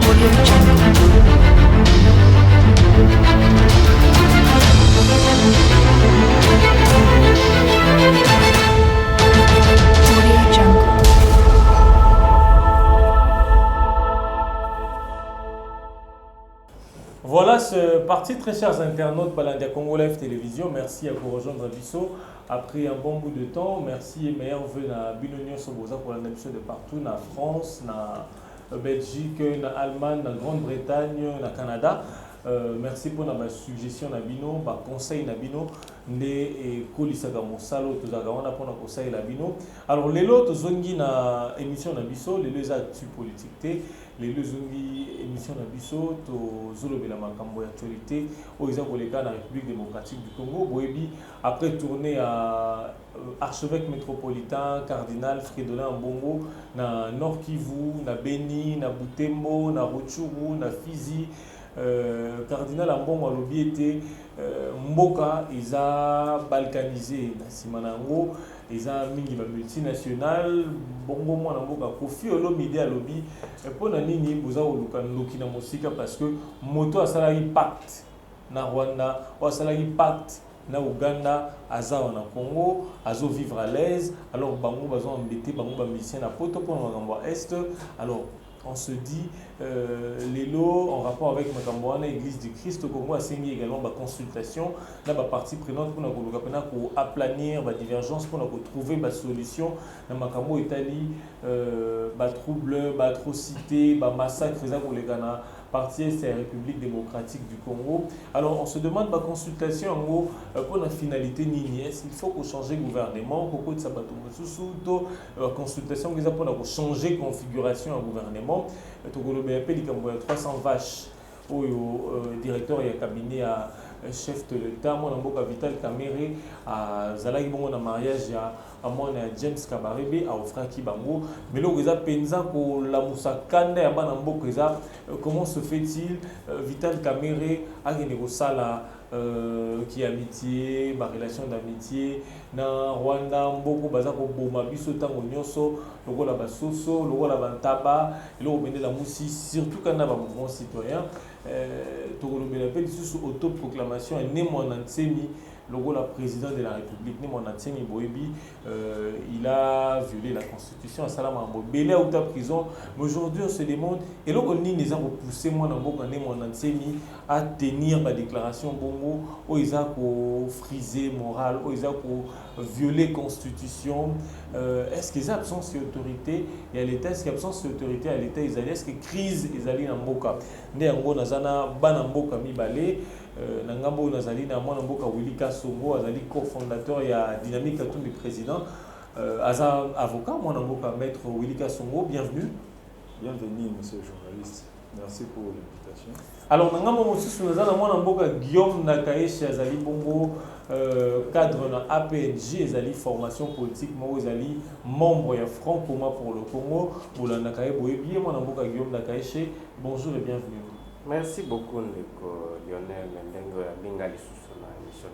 Audio Jungle. Audio Jungle. Voilà, ce parti, très chers internautes, Balandia Congo Live Télévision. Merci à vous rejoindre Bisso après un bon bout de temps. Merci et meilleurs vœux à Binonio Soboza pour l'animation de partout, na France, na Belgique, na Allemagne, na Grande-Bretagne, na Canada. Merci pour la suggestion na bino, ba conseil na bino, ne kolisaka mosalo tozaka wana pour na conseil na bino. Alors lelo tozongi na émission na biso, lelo eza actu politique te, lelo zongi émission na biso tozolobela makambo ya actualité oyo eza koleka na République démocratique du Congo. Boyebi après tourner à archevêque métropolitain cardinal Fridolin Mbongo na Nord Kivu, na Beni, na Butembo, na Rutshuru, na Fizi. Cardinal Ambongo alobi ete mboka eza balkanisé na nsima na yango eza mingi ba multinational bongo mwana mboka Koffi Olomide alobi mpona nini boza koluka ndoki na mosika parce que moto asalaki pacte na Rwanda o asalaki pacte na Uganda aza na Congo azo vivre à l'aise alors bango bazo embêté bango ba musicien na poto pour makambo est alors on se dit, les lots en rapport avec Makambouana, Église du Christ, au Congo a signé également ma consultation, la partie prenante pour aplanir la divergence, pour trouver ma solution. Dans Makambo Italie, trouble, atrocité, massacre, pour les Ghana. Partie c'est la République démocratique du Congo. Alors on se demande ma consultation en gros pour la finalité nini. Est-ce qu'il faut qu'on change le gouvernement, pour que ça batte la consultation pour changer configuration au gouvernement. Togolo BAP il y a 300 vaches au directeur et cabinet à chef de l'État, mon amboka Vital Kamere à Zalagi bongo na mariage à mon James Kabarebe à Ofraki Bango mais là ils a penza ko la musakanda ya bana mboka eza comment se fait-il Vital Kamere a gagné ko sala qui amitié ba relation d'amitié na Rwanda mboko baza ko boma biso tango nyonso lokola basoso lokola bantaba lo bende la musi surtout quand na ba mouvement citoyen Togolobela appelle sous autoproclamation et né mon Antsemi logo la président de la République né mon Antsemi Boebi il a violé la constitution à Salama Belé ou ta prison mais aujourd'hui on se demande et là on ni les a repoussé moi dans beaucoup né mon Antsemi à tenir ma déclaration bongo ou ils a pour friser moral ou ils a pour violer constitution est-ce qu'ils ont absence d'autorité et à l'état est-ce qu'il y a absence d'autorité à l'état israélien est-ce que crise israélienne en boka né en gros nazana bana mboka mibale na ngambo nazali na mwana mboka Willy Kasongo azali cofondateur ya Dynamique Katumbi président aza avocat mwana mboka maître Willy Kasongo bienvenue monsieur le journaliste, merci pour l'invitation. Alors na ngambo mosusu nazana mwana mboka Guillaume Nakaeshi azali bongo cadre na APNJ ezali formation politique mo ezali membre ya Front Commun pour le Congo bolanda kaye boyebi mwana mboka Guillaume Nakaeshi bonjour et bienvenue. Merci beaucoup, Lionel Mendengo ya Bengali Susona émission.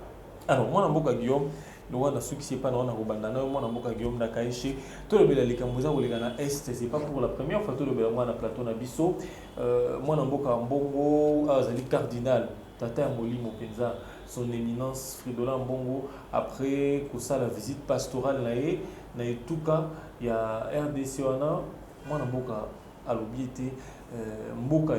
Alors, moi, je suis Guillaume, je suis pas moi, je suis Guillaume Nakaeshi. Tout le monde est est, c'est pas pour la première fois, tout le monde est plateau Nabiso. Moi, je suis Mbongo, Azali Cardinal, Tata Moli Mopenza, son éminence Fridolin Mbongo. Après que ça, la visite pastorale, na Tuka, il y a RDC, moi, je suis à l'obéité, Mboka,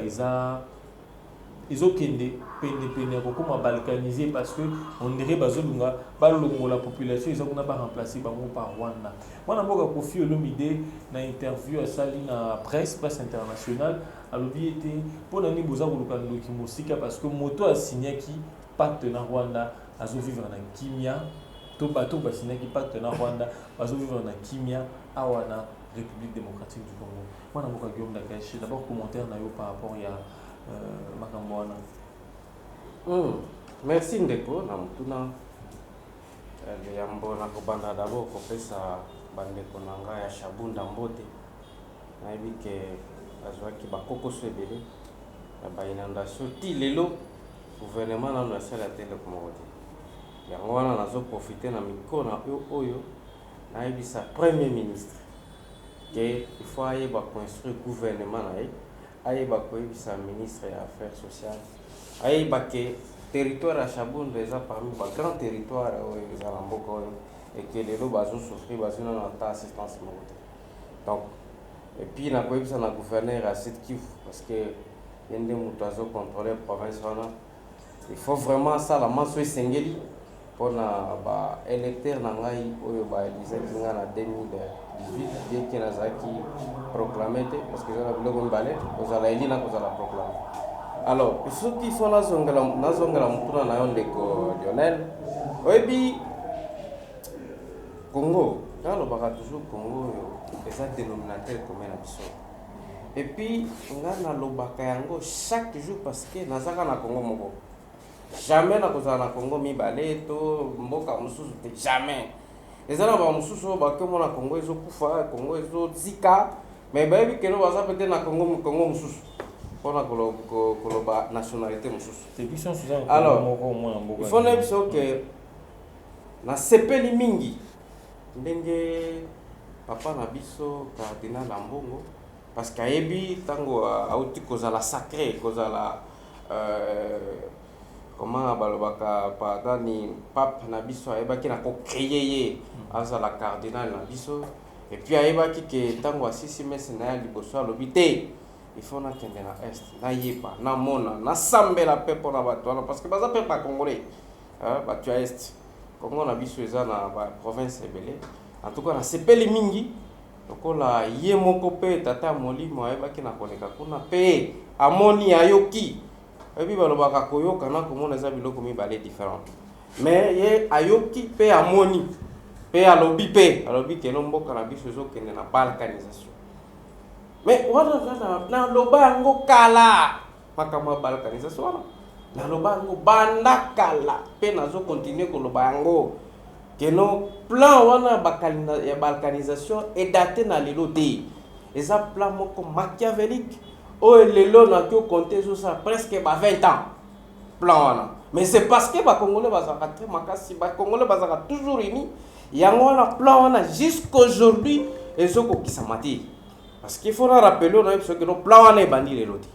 ils ont kende pene comme balkanisé parce que on dirait bazolunga balongo la population ils ont pas remplacé bango par Rwanda. Moi na mboka Koffi Olomide na interview à sali na presse internationale à l'obéité pour nani boza koluka ndoki mosika parce que moto a signé qui pacte na Rwanda azo vivre na kimia to bato ba signé qui pacte na Rwanda azo vivre na kimia awana République démocratique du Congo. Moi na mboka Guillaume Nakaeshi d'abord commentaire na yo par rapport ya Makambouana. Merci Ndeko na mutuna yambo na kobanda d'abord kopesa bandeko na ngai ya Shabunda Mbote nayebi ke azwaki bakokoso ebele ya bainondation ti lelo gouvernement nano asala te eloko moko te yango wana nazoprofite na mikro na oyo nayebisa premier ministre que il faut ayeba construire gouvernement na ye ayeba koyebisa ministre ya affaires sociales ayeba ke territoire ya Chabunda eza parmi ba grand territoire oyo eza na mboka oyo et que lelo bazosouffrir bazwi na ata assistance moko te. Donc et puis nakoyebisa na gouverneur ya Sud Kivu parce que ye nde moto azocontrôler province wana il faut vraiment asala maso esengeli mpona baélecteur na ngai oyo baelizaki nga na 2018 bieke nazalaki proclame te parce que eza na biloko mibale kozala eli na kozala proclame. Alors soki ifo nazongela motuna na yo ndeko Lionel oyebi Congo nalobaka toujours Congo oyo eza dénominateur commun na biso et puis nga nalobaka yango chaque jour parce que nazaka na Congo moko jamais nakozala na Congo mibale to mboka mosusu te jamais eza na bamosusu oyo bakemona Congo ezokufa Congo ezozika mais bayebi keno baza pete na Congo mosusu mpona koloba nationalité mosusu. Alors il faut na biso ke nasepeli mingi ndenge papa na biso cardinal Ambongo parce que ayebi ntango auti kozala sacré kozala comment balobaka padani pape na biso ayebaki na kocréer ye azala cardinal na biso et puis ayebaki ke ntango asisi mese na ya liboso alobi te il faut nakende na est nayeba namona nasambela mpe mpona bato wana parce que baza mpe bacongolais bato ya est Congo na biso eza na baprovince ebele en tout cas nasepeli mingi lokola ye moko mpe tata molimo ayebaki na koleka kuna mpe amoni ayoki ebi balobaka koyoka na komona eza biloko mibale différent mais ye ayoki mpe amoni mpe alobi keno mboka na biso ezokende na balkanisation mais wana naloba yango kala makambo ya balkanisation wana naloba yango banda kala mpe nazokontinue koloba yango keno plan wana ya balkanisation edate na lelo te eza plan moko machiavélique oyo lelo naki okonte ezosala presque 20 ans plan wana mais c'est parce que bacongolais bazalaka très makasi bacongolais bazalaka toujours unis yango wana plan wana jusqu'aujourd'hui ezokokisama te parce qu'il faut rappeler on a eu ce que le plan wana ebandi lelo te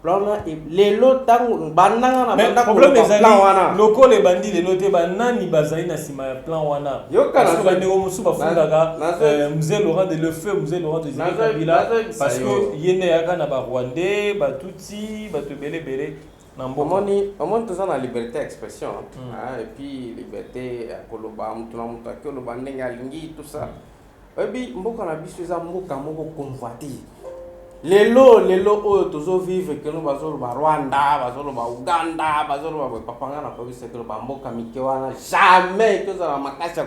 plan wana lelo tango bandanga na banda ko plan wana loko le bandi lelo te banani bazali na sima ya plan wana yokana ba ndeko musu bafundaka mzee Laurent de Lefeu mzee Laurent de Kabila parce que yene yaka na ba Rwandais ba Tutsi ba tebele na mboka omoni toza na liberté d'expression et puis liberté ya koloba mutu na mutu akoloba ndenge alingi tout ça ebi mboka na biso eza mboka moko convoité lelo oyo tozovivre keno bazoloba Rwanda bazoloba Uganda bazoloba papanga na province koloba mboka mike wana jamais tozala makasi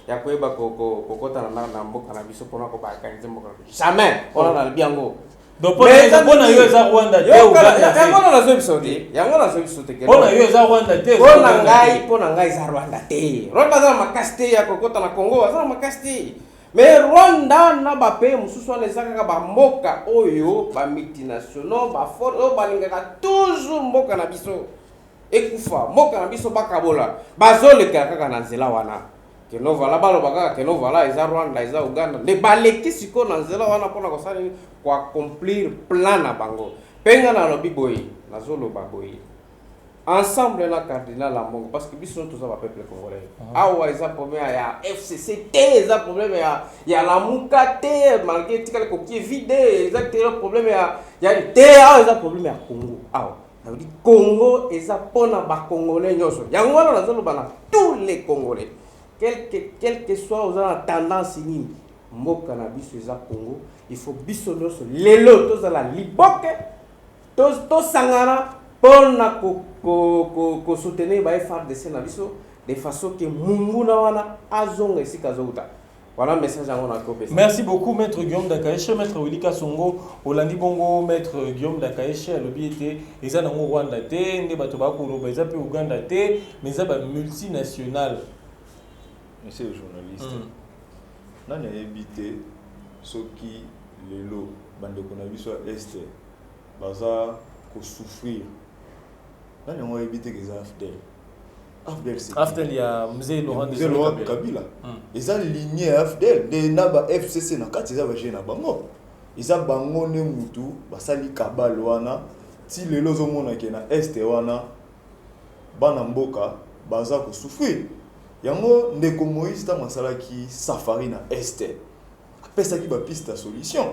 ya koyeba kokota na mboka na biso mpona kobalkanize mboka na biso jamais ona na biango donc pona yo eza Rwanda te yango nazo biso te pona yo eza Rwanda te pona ngai eza Rwanda te Rwanda azala makasi te ya kokota na Congo azala makasi te mais Rwanda na bape mosusu wana eza kaka bamboka oyo bamultinationaux bafort oyo balingaka toujours mboka na biso ekufa mboka na biso bakabola bazoleka kaka na nzela wana keno vala baloba kaka keno vala eza Rwanda eza Uganda nde baleki siko na nzela wana mpona kosala nini koaccomplir plan na bango mpe nga nalobi boye nazoloba boye ensemble na cardinal Ambongo parce que biso tous ba peuple congolais awa eza problème ya FCC te eza problème ya la muka te malgré tikale ko qui vide eza problème ya te awa eza problème ya Congo awa ça veut dire Congo eza pona ba congolais nyoso yango wana nazoloba na tous les congolais quel que soit aux tendance nini mboka na biso eza Congo il faut biso nyoso lelo tozala liboke to sangana pona ko soutenir ba FARDC na biso de façon que munguna wana azonga esika zouta. Voilà message yango na kopesa. Merci beaucoup maître Guillaume Dakaeche, maître Wilika Songo, Olandi Bongo, maître Guillaume Dakaeche alobi ete eza na Rwanda te nde bato ba koloba eza pe Uganda te mais eza ba multinational. Monsieur le journaliste. Nani habité soki lelo bandeko na biso est baza ko souffrir. Nani on habité que ça Afdel il y a mzee Laurent de Kabila. Ils ont ligné Afdel de naba FCC na kati za ba jena bango. eza bango ne mutu basali kabal wana ti lelo ozomona ke na este wana bana mboka baza kosouffrir yango ndeko Moïse ntango asalaki safari na este apesaki bapiste ya solution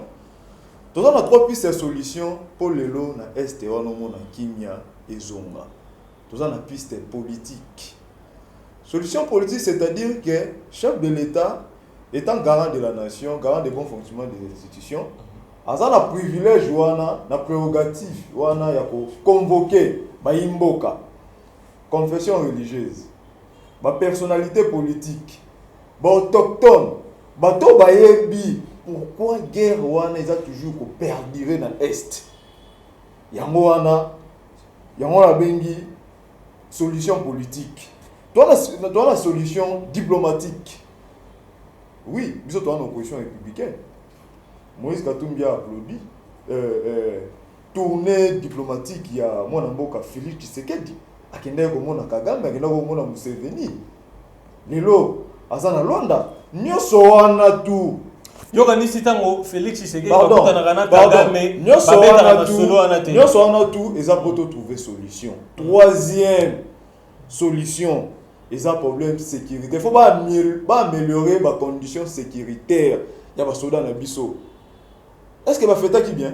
toza na 3 pistes ya solution mpo lelo na este wana omona kimia ezonga toza na piste politique. Solution politique, c'est-à-dire que chef de l'État étant garant de la nation, garant du bon fonctionnement des institutions, a un privilège wana na prérogative wana ya ko convoquer ba imboka confession religieuse ba personnalité politique ba autochtone ba to ba yebi pourquoi guerre wana eza toujours ko perdurer na est yango wana la bengi solution politique. Toi la solution diplomatique. Oui, nous sommes en opposition républicaine. Moïse Katumbi a applaudi. Tournée diplomatique, il y a mon amboka Félix Tshisekedi. Akende ko mona Kagame, akende ko mona Museveni. Lelo azana Londa. Nyoso wana tu. Yoka nisi tango Félix Tshisekedi pardon, Kagame. Nyoso wana tu, ils ont trouvé solution. Troisième solution, ils ont problème sécurité. Il faut pas améliorer les conditions sécuritaires. Il y a des soldats dans le biso. Est-ce que va faire qui bien?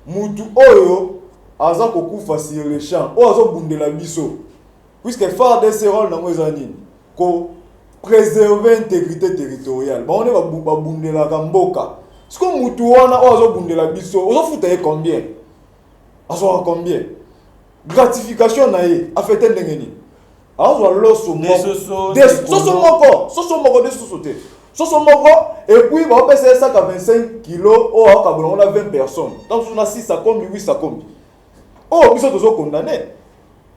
Mutu oyo aza kokufa sur le champ. O azo bundela biso. Puisque phare de ce rôle dans les années, ko préserver l'intégrité territoriale. Ba on est ba bundela kamboka. Ce que mutu wana o azo bundela biso, ozo futaye combien? Azo combien? Gratification na ye afete ndengeni. Azo loso moko. Soso moko de société. Soso moko et puis ba pesa 125 kilos o akabona on a 20 personnes. Donc on a 6 à combien 8 à combien. Oh biso tozo condamné.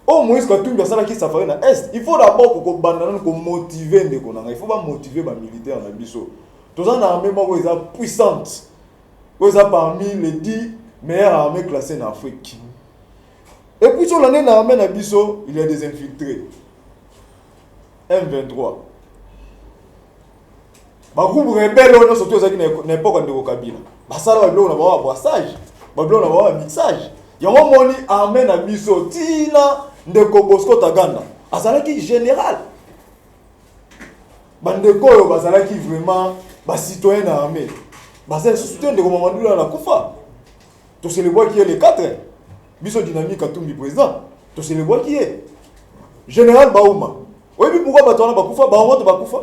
Oh Moïse Katumbi asala ki safari na est. Il faut d'abord ko bandana ko motiver ndeko na. Il faut pas motiver ba militaire na biso. Toza na armée moko eza puissante. Eza parmi les 10 meilleures armées classées en Afrique. Et puis sur l'année dans l'armée na biso, il y a des infiltrés. M23. Ba groupe rebelle on surtout ezaki na époque de Kabila. Ba sala ba blo na ba brassage, ba blo na ba mixage. Yango moni armée na biso tina ndeko Bosco Taganda. Azalaki général. Ba ndeko yo bazalaki vraiment ba citoyen na armée. Ba ça soutien de Mamadou na kufa. To se le voit qui est le 4. Biso dynamique Katumbi président. To se le voit qui est général Baouma. Oui, pourquoi batona bakufa baomoto bakufa?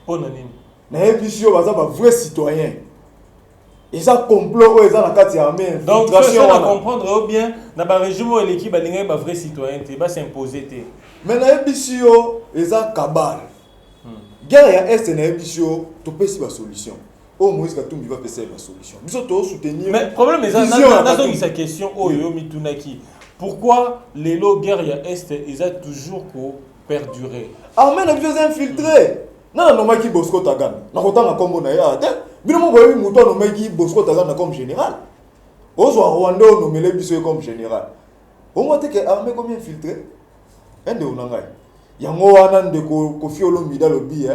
Onanini. Na ebisio baza ba vrai citoyen. Ils ont complot ils ont la carte armée. Donc tu dois comprendre bien dans ba régime et l'équipe balinga ba vrai citoyen te ba s'imposer te. Mais na ebisio ils ont cabal. Guerre ya est na ebisio to pesi ba solution. Oh Moïse Katumbi va pesi ba solution. Biso to soutenir. Mais problème est dans sa question oyo mitunaki. Pourquoi les lots guerre ya est ils ont toujours pour perdurer? Armée na biso infiltré. Non non maki Bosco Taganda. Na kotanga kombo na ya te. Bino mo boyi muto no maki Bosco Taganda comme général. Ozo Rwanda no mele biso comme général. O mo te ke armée combien infiltré? Ende onangai. Yango wana ndeko Kofi Olomide lobi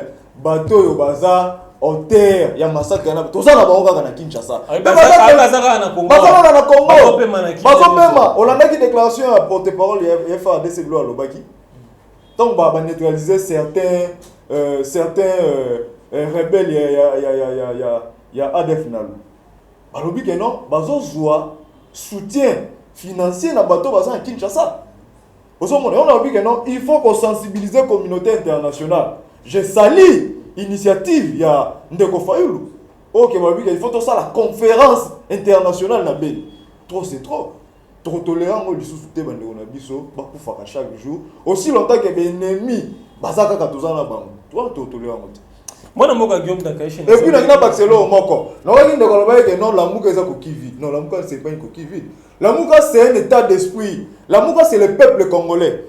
bateau yo baza hauteur ya massacre na toza na bango kaka na Kinshasa. Bazaka na Congo. Bazaka na Congo. Bazopema olandaki déclaration à porte-parole ya FARDC Blo alobaki. Donc ba neutraliser certains rebelles ya ADF nalu. Balobi que non, bazozwa soutien financier na bateau baza na Kinshasa. On a dit que non, il faut qu'on sensibilise la communauté internationale. Je salue l'initiative, il y a Ndeko Fayulu. Ok, il faut tout ça, la conférence internationale. Trop, c'est trop. Trop tolérant, on dit sous-souté, on a dit ça, chaque jour. Aussi longtemps que les ennemis, Bazaka Katouza na bango. Toi, trop tolérant. Moi, je suis un peu. Et puis, il y a un Barcelone. Non, la Mouka est un coquille vide. Non, la Mouka, ce n'est pas une coquille vide. La Mouka, c'est un état d'esprit. La Mouka, c'est le peuple congolais.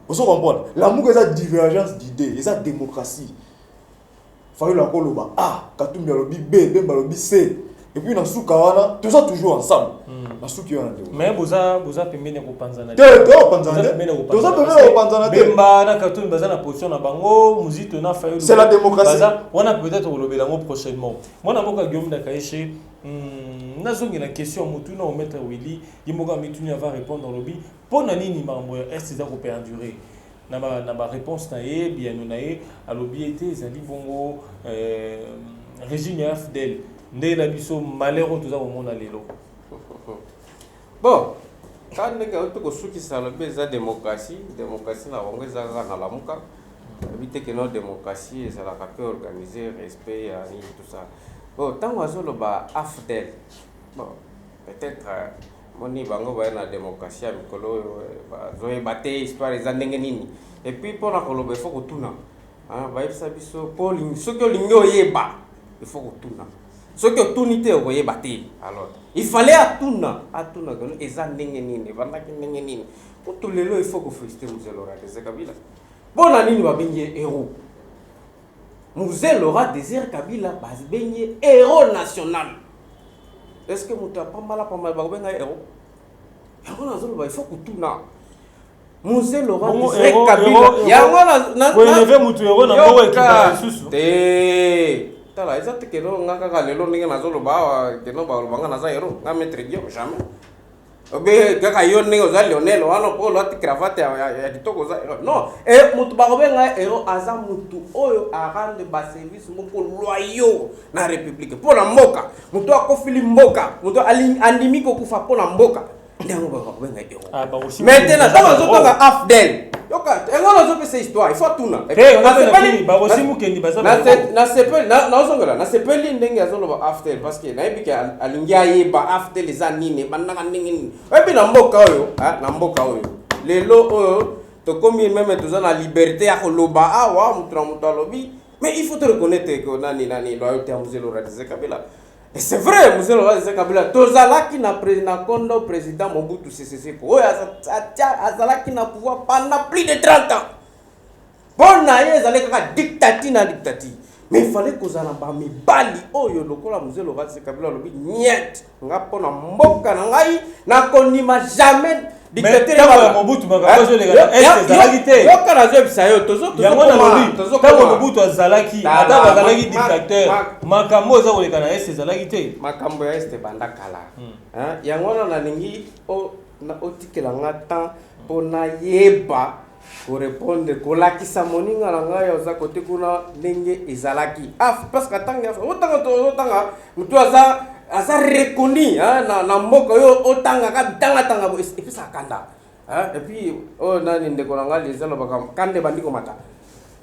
Vous comprenez? La Mouka, c'est une divergence d'idées. C'est une démocratie. Il faut que Katumbi alobi B, Bemba alobi C. et puis na suka wana tout ça toujours ensemble na suki wana ndio mais boza pembeni ko panzana te panzana tout ça pembeni ko panzana te bemba na katuni baza na position na bango muzito na fayo c'est la démocratie wana peut-être kolobela ngo prochainement mwana mboka Guillaume Dakaishe nazongi na question mutu na maître Willy yimoka mituni va répondre lobby pona nini mambo est ça ko perdurer na ba réponse na ye bien na ye a lobby été ezali bongo régime ya FDL ndé na biso malheur tout ça au monde lelo bon quand ndenge otoko suki sa lobby za démocratie na bango za na lamuka éviter que notre démocratie ça la capé organiser respect ya ni tout ça bon tant azoloba AFDEL bon peut-être moni bango ba na démocratie mikolo zoe baté histoire za ndenge nini et puis pour la koloba il faut kotuna hein ba yebisa biso polling soki olingi oyeba il faut kotuna soki otuni te okoyeba te alors il fallait atuna kono eza ndenge nini bandaki ndenge nini pour lelo il faut ko féliciter Mzee Laurent Désiré Kabila bona nini babengi héros Mzee Laurent Désiré Kabila babengi héros national. Est-ce que mutu apambala babenga héros yango nazoloba il faut kutuna Mzee Laurent Désiré Kabila yango na éleve mutu héros na ngo ekipa susu te tala ezate keno ngaka ka lelo ndenge nazoloba keno ba lobanga naza héros nga maître Guillaume jamais obe kaka yo ndenge oza Lionel wana polo ati cravate ya kitoko za héros non et mutu bakobenga héros aza mutu oyo arande ba service moko loyaux na république pona mboka mutu akofili mboka mutu andimi ko kufa pona mboka ndango bakobenga héros maintenant dans azotanga AFDEL yoka engona zo pesa histoire il faut tuna na sepeli na ozongela na sepeli ndenge azoloba AFDEL parce que na yebiki alingi ayeba AFDEL eza nini bandanga ndenge nini ebi na mboka oyo lelo oyo to komi même toza na liberté ya koloba awa mutu na mutu alobi mais il faut te reconnaître que nani loyauté ya Mzee Laurent Désiré Kabila. Et c'est vrai, Mzee Laurent Désiré Kabila tozalaki na kondo président Mobutu Sese Seko oyo azalaki na pouvoir pendant plus de 30 ans. Bon na ye ezali kaka dictature mais il fallait kozala ba mibali oyo lokola Mzee Laurent Désiré Kabila lobi niet nga pona mboka na ngai na konima jamais dictature ya Mobutu bakazo lega est ezalaki te yoka na zo bisayo tozo Mobutu azalaki ata bazalaki dictateur makambo za koleka na est ezalaki te makambo ya est banda kala hein yango na nalingi otikela nga temps pona yeba ko répondre ko lakisa moninga na ngai oza kote kuna ndenge ezalaki parce que otanga mutu aza reconnu na mboka yo otanga ka tanga bo et puis ça kanda et puis nani ndeko na ngai lezalo baka kande bandiko mata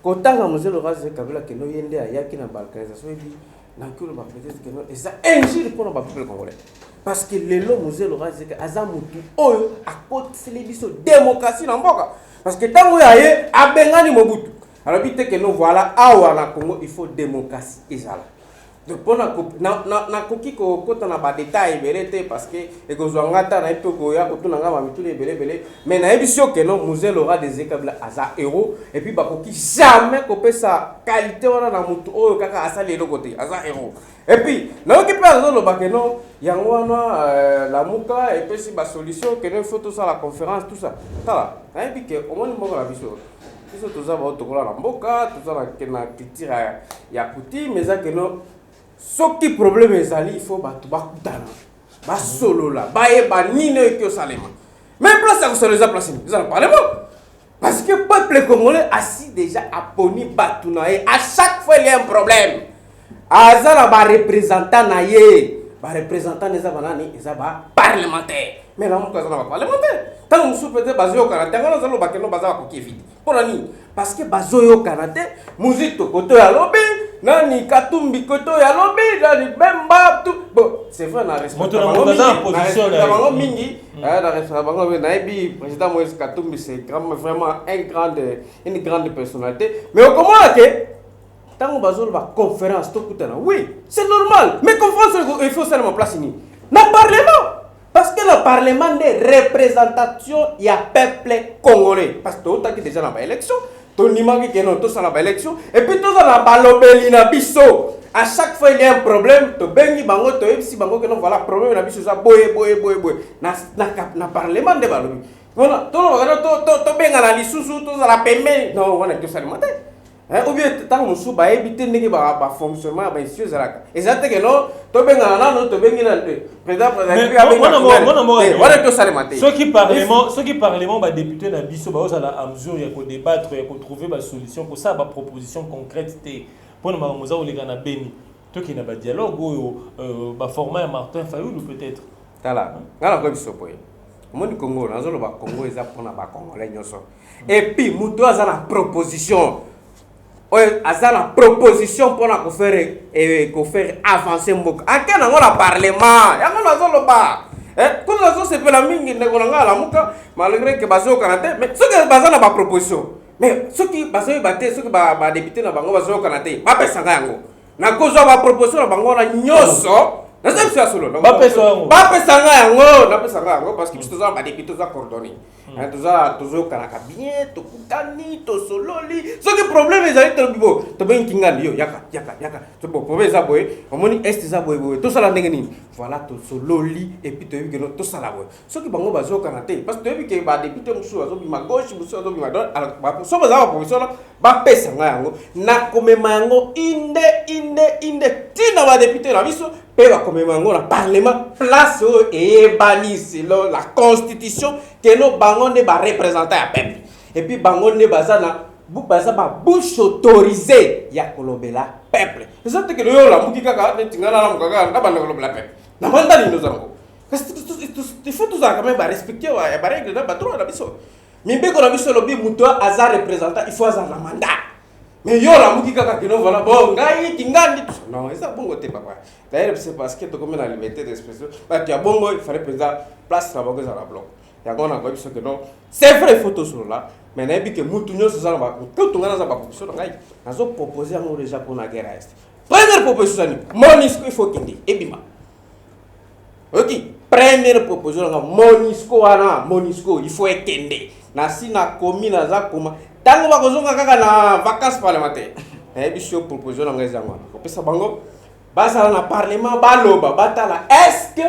ko tanga Mzee Laurent Désiré Kabila keno yende ayaki na balkanisation ebi na kilo ba peut-être keno eza injure pour na peuple congolais parce que lelo Mzee Laurent Désiré aza mutu oyo akoteli biso démocratie na mboka parce que tango yaye abengani Mobutu alors bite keno voilà awa na Congo il faut démocratie ezala de pona na koki ko kota na ba détail belete parce que ekozwanga ta na epoko ya kotuna nga ba mitule belebele mais na ebisio ke no Mzee Laurent Désiré Kabila aza héros et puis ba koki jamais ko pesa qualité wana na mutu oyo kaka asali eloko te aza héros et puis na oki pe azolo ba ke no yango wana la muka et puis si ba solution ke no photo ça la conférence tout ça tala na ebi ke au moins moko la biso biso toza ba tokola na mboka toza na culture ya coutume mais ça ke no soki problème ezali il faut batu bakutana basolola bayeba nini eki osalema même place ya kosoleza place ni eza na parlement parce que peuple congolais assis déjà aponi batu na ye à chaque fois il y a un problème aza na bareprésentant na ye bareprésentant eza banani eza baparlementaire mais na moto aza na baparlementaire ntango mosusu peut-être bazoyokana te yango nazaloba keno baza bakoki evite mpona nini parce que bazoyokana te muzito koto ya lobi nani katumbi koto ya lobi nani bemba tout bon c'est vrai na respecte bango mingi na respecte bango nayebi président Moïse Katumbi c'est vraiment une grande personnalité mais okomona ke tango bazoloba conférence tokutana oui c'est normal mais conférence il faut ça na place ni na parlement parce que le parlement de représentation il y a peuple congolais parce que tout qui déjà na ba élection to nimaki keno to ça na ba élection et puis to ça na balobeli na biso À chaque fois il y a un problème, to bengi bango to si bango que non voilà problème na biso ça boye. Na parlement de balobi. Voilà, to benga na lisusu to la pembe. Non, voilà que ça le matin. Ou bien tant musu ba éviter ndenge ba fonctionnement ba ici zalaka. Exacte que non, to benga na no to bengi na président voilà que ça le matin. Ceux qui parlement ba député na biso ba osala à mesure ya ko débattre ya ko trouver ba solution pour ça ba proposition concrète té pour na moza o leka na beni. To qui na ba dialogue ou ba format Martin Fayulu peut-être. Tala. Ngala ko biso boy. Moni Congo na zolo ba Congo eza pona ba Congolais nyoso. Et puis muto aza na proposition. Aza na proposition pour faire avancer mboka. Akena ngona parlement. Ya ngona zolo ba. Comme ça c'est pas la mingi ndeko nga la muka malgré que bazo kanate mais ce que baza na ba proposition. Mais ceux qui bazo baté ceux qui ba député na bango bazo kanate ba pesa yango. Na kozo ba proposition na bango na nyoso. Na ça solo. Ba pesa yango. Ba pesa yango, na pesa yango parce que biso za ba député za coordonner. Toza tozo kanaka bien to kutani to sololi so que problème ezali to bibo to ben kingandi yo yaka to bo problème za boy omoni est za boy to sala ndenge nini voilà to sololi et puis to yebi que to sala boy so que bango bazo kanate parce que to yebi que ba député musu azo bima gauche musu azo bima droite alors ba so baza ba professeur ba pesa yango na komema yango inde tina ba député na biso pe ba komema yango na parlement place et bani selon la constitution que no bango ne ba représenter à peuple et puis bango ne bazana bu baza ba bouche autorisée ya kolobela peuple c'est que yo la muki kaka tingana la mukaka na banda kolobela peuple na manda ni nozango parce que il faut tous quand même ba respecter ba règle na ba droit na biso mimbe ko na biso lobi muto aza représentant il faut aza la mandat mais yo la muki kaka kino voilà bon ngai tingandi non ça bongo te papa d'ailleurs c'est parce que to comme la liberté d'expression parce que bongo il fallait prendre place na bango za la bloc ya gona ko biso que non c'est vrai photo sur là mais na bi que mutu nyo ça ba ko to ngana za ba proposition ngai nazo proposer ngo déjà pour la guerre est première proposition ni MONUSCO il faut kindi ebima OK première proposition nga MONUSCO il faut ekende na sina komi na za koma tango ba kozonga kaka na vacances parlementaires biso proposition nga ezangwa ko pesa bango basala na parlement baloba batala est-ce que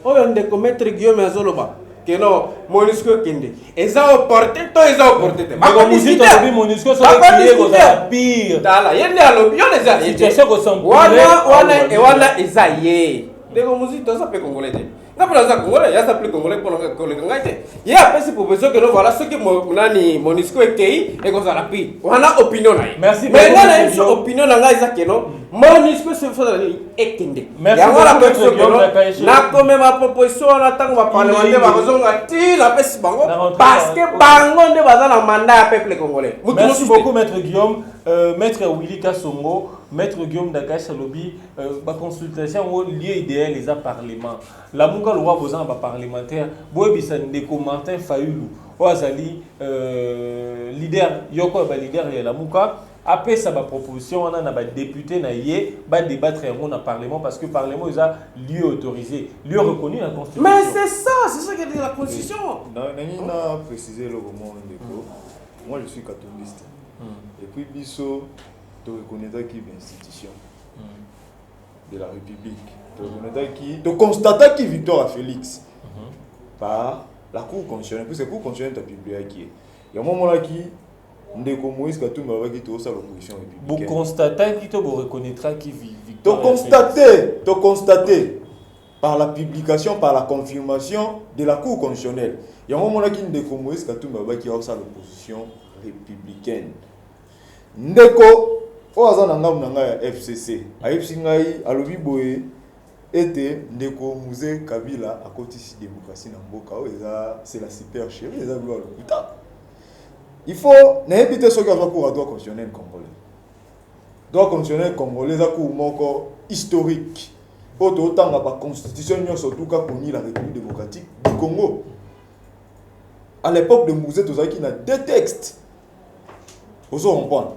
oyo ndeko maître Guillaume azoloba que non MONUSCO kende eza opporté to eza opporté te ba musito bi MONUSCO so ki ko za pire tala yende alobi yo neza situation ko son wana eza ye ndeko musito ça peut congolais te na pour ça congolais ya s'appelle congolais pour le ngate ya pesi proposition que non voilà ce que nani MONUSCO ekei e ko za la pire wana opinion na ye merci mais na une opinion na ngai za que non MONUSCO se fait ekende ya wala pesi que na comme ma proposition na tango ba parlementaire ba kozonga ti la pesi bango parce que bango nde baza na mandat ya peuple congolais. Merci beaucoup maître Guillaume. Maître Willy Kassongo, maître Guillaume Dakash Salobi, la consultation au lieu idéal les parlement. La munga le roi besoin ba parlementaire, boy bisan de Martin Fayulu, Oazali leader yoko ba leader ya la muka. Après ça, ma proposition, on a un député qui va débattre dans le Parlement parce que le Parlement est un lieu autorisé, lieu reconnu dans la Constitution. Mais c'est ça qui dit la Constitution. On a précisé le moment moi je suis catholique. Et puis, Bisso, tu reconnais qui est l'institution de la République. Tu constates qui est Victor Félix par la Cour constitutionnelle. Puis c'est la Cour constitutionnelle qui a publié qui est. Il y a un moment là qui. Moïse Katumba va quitter l'opposition républicaine. Vous constatez qui te reconnaîtra qui vit. Tu constater par la publication, par la confirmation de la Cour constitutionnelle. Il y a un moment là qui Moïse Katumba va quitter l'opposition républicaine. Ndeko, oza nanga munanga FCC. AFC ngai alobi boye était Ndeko Musée Kabila à côté de la démocratie na mboka. C'est la super chérie, les amis putain. Il faut n'éviter ce qu'il y a pour le droit constitutionnel congolais. Le droit constitutionnel congolais, c'est un historique. Autant que la constitution, surtout quand on la République démocratique du Congo. À l'époque de Mouzé, il y a deux textes. Vous comprenez?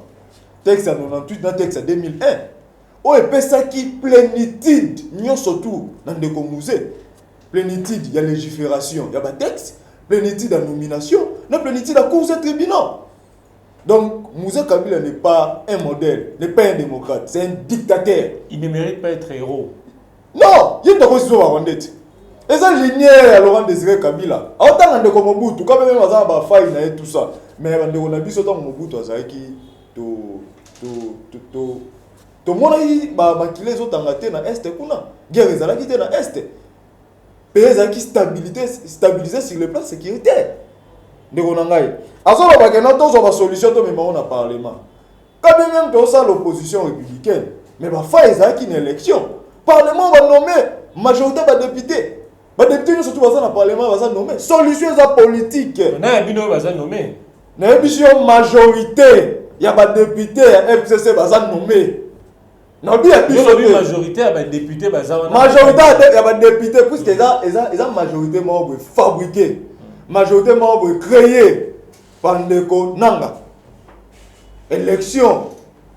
Texte en 98, un texte en 2001. On appelle ça qui plénitude, surtout dans le Mouzé. Plénitude, il y a légifération, il y a un texte. Plénitude de nomination, non plénitude de cours et tribunaux. Donc, Moussa Kabila n'est pas un modèle, n'est pas un démocrate, c'est un dictateur. Il ne mérite pas d'être héros. Non, il y a une constitution à rendre. Et ça, lignère à Laurent Désiré Kabila. Autant de Mobutu, quand même, on a faille et tout ça. Mais on a vu autant Mobutu, qui tout le monde a dit que les autres ont été dans l'Est. Guerre les Alaki dans l'Est. Pays qui stabilisé sur le plan sécuritaire. De Ronangaï. À ce moment-là, nous avons une solution dans le Parlement. Quand même, nous avons l'opposition républicaine. Mais il y a une élection. Le Parlement va nommer majorité de députés. Les députés, surtout dans le Parlement, va nommer. Solution politique. Maintenant, il va nommer. Une majorité. Il y a des députés, FCC va nommer. Non, il y a une majorité, il y a des députés. Majorité, il y a des députés, puisque il y a majorité fabriquée. Majorité créée par Ndeko Nanga. Élection.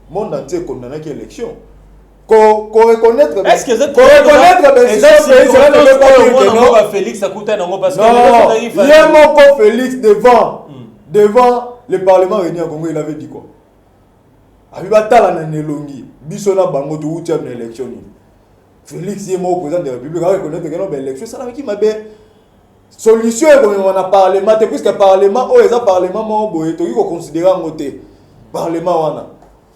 Le monde entier condamné qui élection. Reconnaître. Est-ce que c'est Félix Akouta non parce que il y a mon Félix devant le Parlement réuni à Congo, il avait dit quoi? Abibatala na nelongi bisona bango to utia na élection. Félix est mon président de la République, reconnaître que non élection ça qui m'a bien solution comme on a parlement puisque parlement o eza parlement mo boye to ko considérer en côté parlement wana.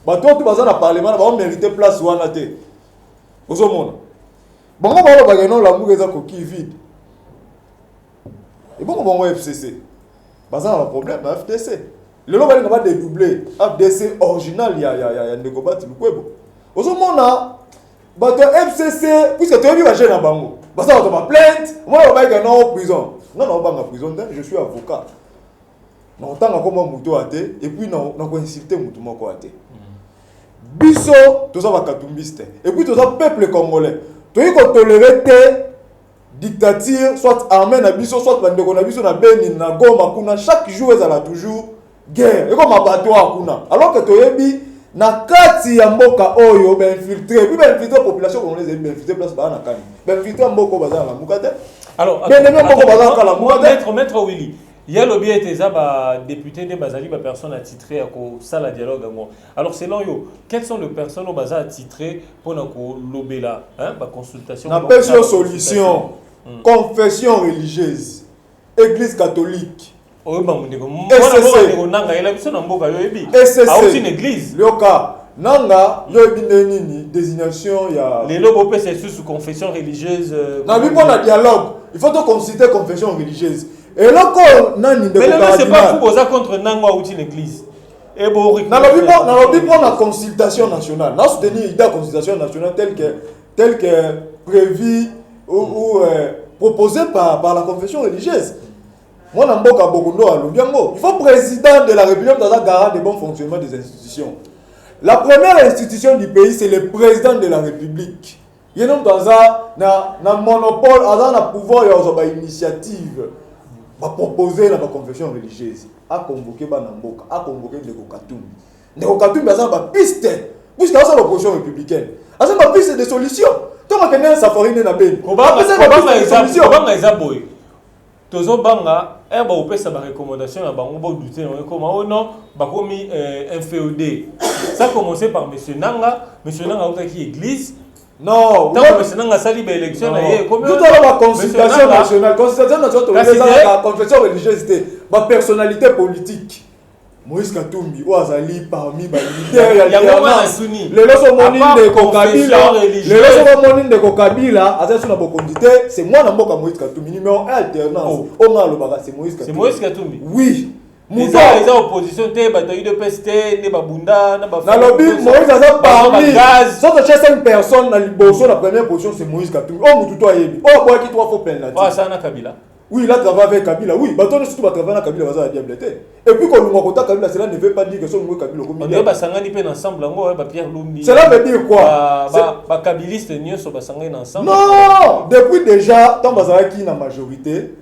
Bato tout baza na parlement ba mériter place wana te. Ozo mona. Bango ba ba non la mbuka eza ko ki vide. Et bon bango FCC. Baza un problème na FTC. Le lot va dédoubler FDC original il y a ndeko bati lukwebo. Ozo mona bato FCC puisque tu as vu va jeune na bango. Parce que ma plainte, moi je vais aller en prison. Non, non, pas en prison, je suis avocat. Non, tant que comment muto até et puis non, on insulter muto moko até. Biso, tout ça va katumbiste. Et puis tout ça peuple congolais. Tu veux tolérer tes dictatures, soit armée na biso, soit bandeko na biso na Beni na Goma kuna chaque jour ils ont toujours guerre. Et comme abattoir kuna. Alors que tu yebi na kati ya mboka oyo ben infiltrer puis ben infiltrer population congolaise ben infiltrer place ba na kani ben infiltrer mboka baza na mukate alors maître Willy il y a le biais des députés de bazali ba personne attitré à ko sala dialogue ngo alors selon yo quelles sont les personnes au bazar attitré pour na ko lobela hein ba consultation na personne solution confession religieuse église catholique une église. Nanga, désignation ya. Les lobes c'est sous confession religieuse. Na bi pour dialogue, il faut consulter confession religieuse. Et là nani de. Mais c'est pas pour poser contre nanga ou une église. Et bon. Na bi pour la consultation nationale. Na soutenir la consultation nationale telle que prévu ou proposée par la confession religieuse. Moi, il faut président de la République dans un garant de bon fonctionnement des institutions. La première institution du pays, c'est le président de la République. Il y a dans un monopole, dans un pouvoir, il y a une initiative à proposer dans la confession religieuse, à convoquer Banamboka, à convoquer Ndeko Katumbi. Ndeko Katumbi a une piste, puisqu'il y a l'opposition républicaine. Il y a une piste de solution. Tant que nous avons fait une piste de solution. Tozo banga ba opesa ba recommandation ya bango ba douter comment oh non ba komi FEOD ça commencer par monsieur Nanga qui église non tant monsieur Nanga sali ba élection na ye comme tout la consultation nationale la confession religieuse ba personnalité politique Moïse Katumbi ou azali parmi ba leader ya les leçons monines de Kokabila les leçons monines de Kokabila azasu na bokondité c'est moi na mboka Moïse Katumbi numéro 1 alternance on a le baga c'est Moïse Katumbi. C'est Moïse Katumbi. Oui. Les oppositions te bataille de PST ne babunda na ba. Na lobby Moïse azali parmi sorte de 5 personnes na liboso la première position c'est Moïse Katumbi. Oh mutu to ayebi. Oh boy qui toi faut peine. Ah ça na Kabila. Oui, là, travaille avec Kabila. Oui, bah, surtout, travailler avec Kabila, va diableté. Et puis, quand on a Kabila, cela ne veut pas dire que son nouveau Kabila. On dirait que Sangani peut ensemble, Pierre Lumbi. Cela veut dire quoi? Bah, Kabiliste, nous sommes ensemble. Non! Depuis déjà, tant que qui la majorité,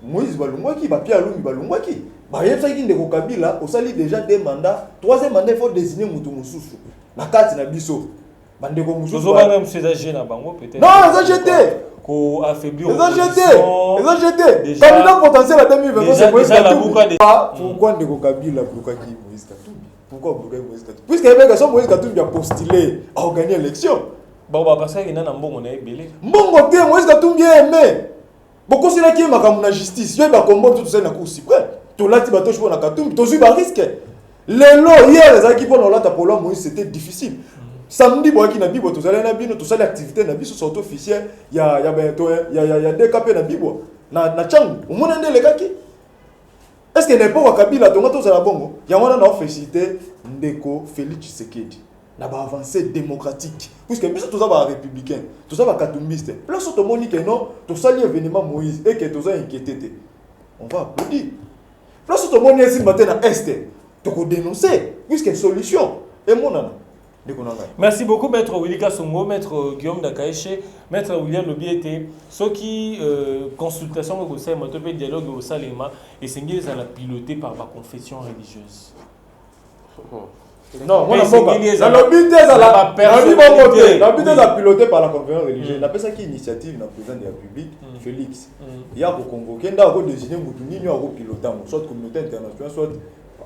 Moïse Balungwaki, Pierre Lumbi Balungwaki. Bah, il y a ça qui est Kabila, au sali déjà des mandats. Troisième mandat, il faut désigner Moutoumoussou. La carte, na biso. Bande ko Moussou. Vous avez même ces âgés là, peut-être. Non, les âgés. qu'on affaiblit Ils ont jeté. l'opposition. Ils ont jeté. Déjà- Candidat potentiel à 2022, c'est Moïse déjà la Katumbi. boucle des- Pourquoi Ndeko Kabila bloqué Moïse Katumbi? Pourquoi bloquer Moïse Katumbi? Puisque il y avait Moïse Katumbi a postulé à gagner l'élection. Bon, bah, parce qu'il y a un bon, on est belé. Mbongo te Moïse Katumbi est aimé. Beaucoup c'est là qui est ma justice. Il y a des combats tout ça dans la cour suprême. Tout là tu vas toucher pour la Katumbi. Tu as eu un risque. Les lois hier les acquis pour la pour Moïse c'était difficile. Samedi boy qui na bibo tout ça na bino tout ça l'activité na biso sont officiel. Il y a DKP na bibo. Na changu. Au moins les gars qui est-ce que n'est pas wa Kabila to ngato za bongo. Ya wana na féliciter Ndeko Félix Tshisekedi. Na ba avancée démocratique puisque biso tous ça ba républicain tous ça ba katumbiste place tout monde que non tout ça li événement Moïse et que tout ça inquiété on va applaudir place tout monde ici matin na est tu ko dénoncer puisque solution et mon nana de konanga. Merci beaucoup, Maître Wilika Songo, Maître Guillaume Dakaeche, Maître William Lobiete. Ceux qui consultation au sein de dialogue au Salema et c'est piloté par ma confession religieuse. Non, moi Mais na c'est boka. lié Dans à le but la la personnalité. la but Oui. est piloté par la conférence religieuse. Na pesa qui initiative na président de la République Félix. Il y a pour convoquer nda ko désigner mutu nini ko piloter soit communauté internationale soit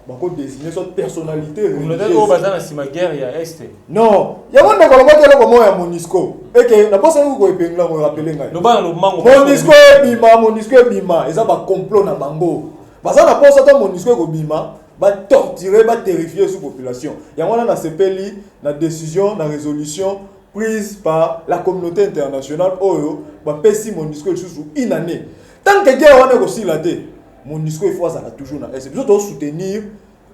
bako désigner soit personnalité Communauté religieuse. au bazar na guerre ya Est. Non, il y a monde ko lokola ko moya Monisco. Et que na posa ko epengla ko rappeler ngai. Le ban le mango. Monisco bima, eza ba complot na bango. Baza na posa ta Monisco ko bima. Va torturer, va terrifier sous population. Il y a un CPLI, la décision, la résolution prise par la communauté internationale. Oyo, va passer Monisco sous une année. Tant que guerre on est aussi là, Monisco il faut ça toujours na est. Nous doit soutenir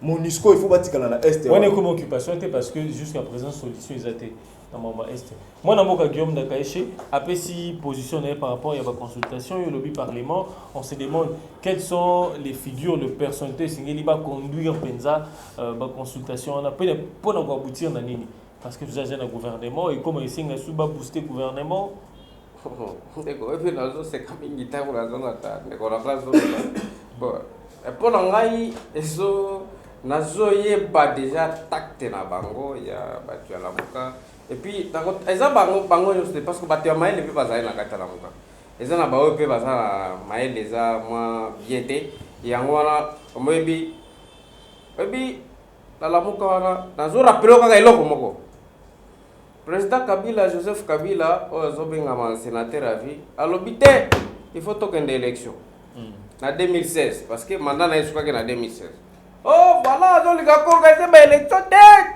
Monisco il faut bâtir dans la est. On est comme occupation parce que jusqu'à présent solution ils étaient dans mon est. Moi dans mon cas Guillaume Dakaeche après si positionné par rapport à la consultation et au lobby parlement, on se demande quelles sont les figures de personnalité qui va conduire penza la consultation on a pour aboutir dans nini parce que vous avez un gouvernement et comment essayer de booster gouvernement. Ndeko epi nazo seka mingi ntango nazongata ndeko na place oyo bon mpo na ngai nazoyeba déjà tacte na bango ya bato ya lamuka epuis eza bango nyonso te parce que bato ya mayele mpe bazali na kati ya lamuka eza na baoyo mpe baza na mayele eza mwa bien te yango wana omoyebi na lamuka wana nazorapele kaka eloko moko. Président Kabila, Joseph Kabila, un sénateur à vie, alobi te il faut tokende élection. En 2016, parce que maintenant je crois que en 2016. Oh voilà, on a organisé une élection,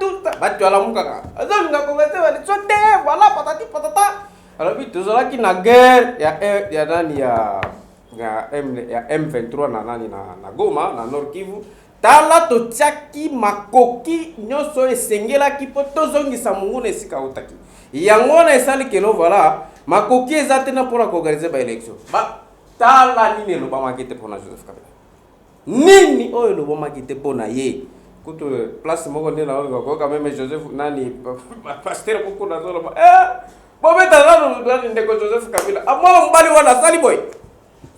tout ça. Bah tu as la mouka. On a organisé une élection, voilà, patati patata. Alors puis tout ça qui na guerre, il y a M23 na Goma, na Nord Kivu. Tala to tiaki makoki nyoso esengela ki po tozongisa munguna esika otaki yango na esali kelo voilà makoki ezate na pona ko organiser ba election ba tala nini lo ba makete pona Joseph Kabila nini oyo lo ba makete pona ye kuto place moko ndena oyo ko quand même Joseph nani pasteur ko na zolo bo beta na ndeko Joseph Kabila amwa mbali wana sali boy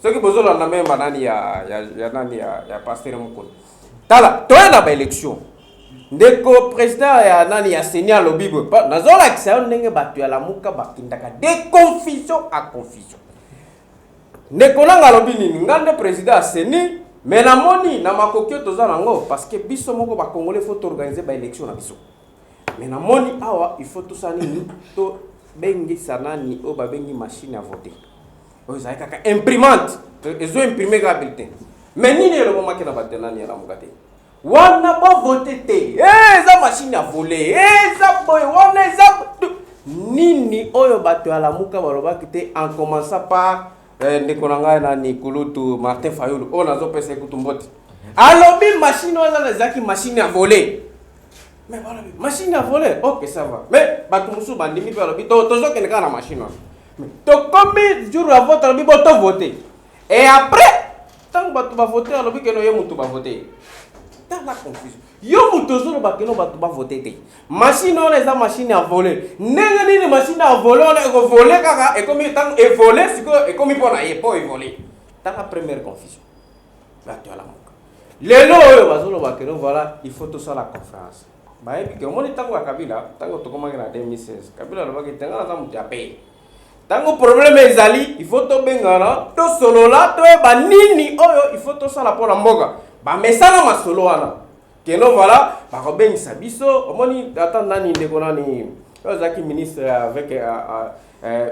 soki bozolo na memba nani ya pasteur moko tala toi na ba élection ndeko président ya nani ya Seigneur lobibo nazola kisa ndenge batu ya lamuka bakindaka de confusion à confusion ndeko nanga lobi nini ngande président Seni mais na moni na makokyo toza nango parce que biso moko ba congolais faut organiser ba élection na biso mais na moni awa il faut tout ça nini to bengi sanani o ba bengi machine à voter o za kaka imprimante ezo imprimer ka bulletin mais nini le moment que na batenani ya lamuka te wana ba voter te eza machine à voler eza boy wana eza nini oyo bato ya lamuka balobaki te en commençant par ndeko na ngai na Nikulutu Martin Fayulu on azo pesa kutu mbote alobi machine oyo ezaki machine à voler mais voilà machine à voler OK ça va mais bato musu bandimi pe alobi tozo kene kana machine mais to combien jour à voter alobi bo to voter et après tant bato ba voter alobi keno ye mutu ba voter dans la confusion yo mutu zo ba keno bato ba voter te machine on les a machine à voler ndenge nini machine à voler on est voler kaka et comme tant et voler siko et comme pour na ye po et voler dans la première confusion là tu as la moka lelo oyo bazolo ba keno voilà il faut tout ça la conférence ba ebi ke moni tango Kabila tango to komaki na 2016 Kabila lo ba ke tanga na mutu ya paye Tango problème ezali, il faut to bengana, to solo la, to eba nini oyo, il faut to sala pour la mboka. Ba mesana ma solo wana. Keno voilà, ba robeng sabiso, omoni ata nani ndeko nani, ozaki ministre avec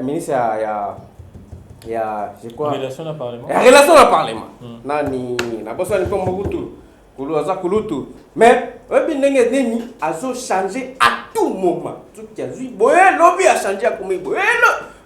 ministre je crois relation au parlement. Relation au parlement. Nani na bossa ni comme beaucoup tout. Kulu aza kulutu. Mais obi ndenge nini azo changer à tout moment. Tout qui a vu boye lobby a changé à comme boye.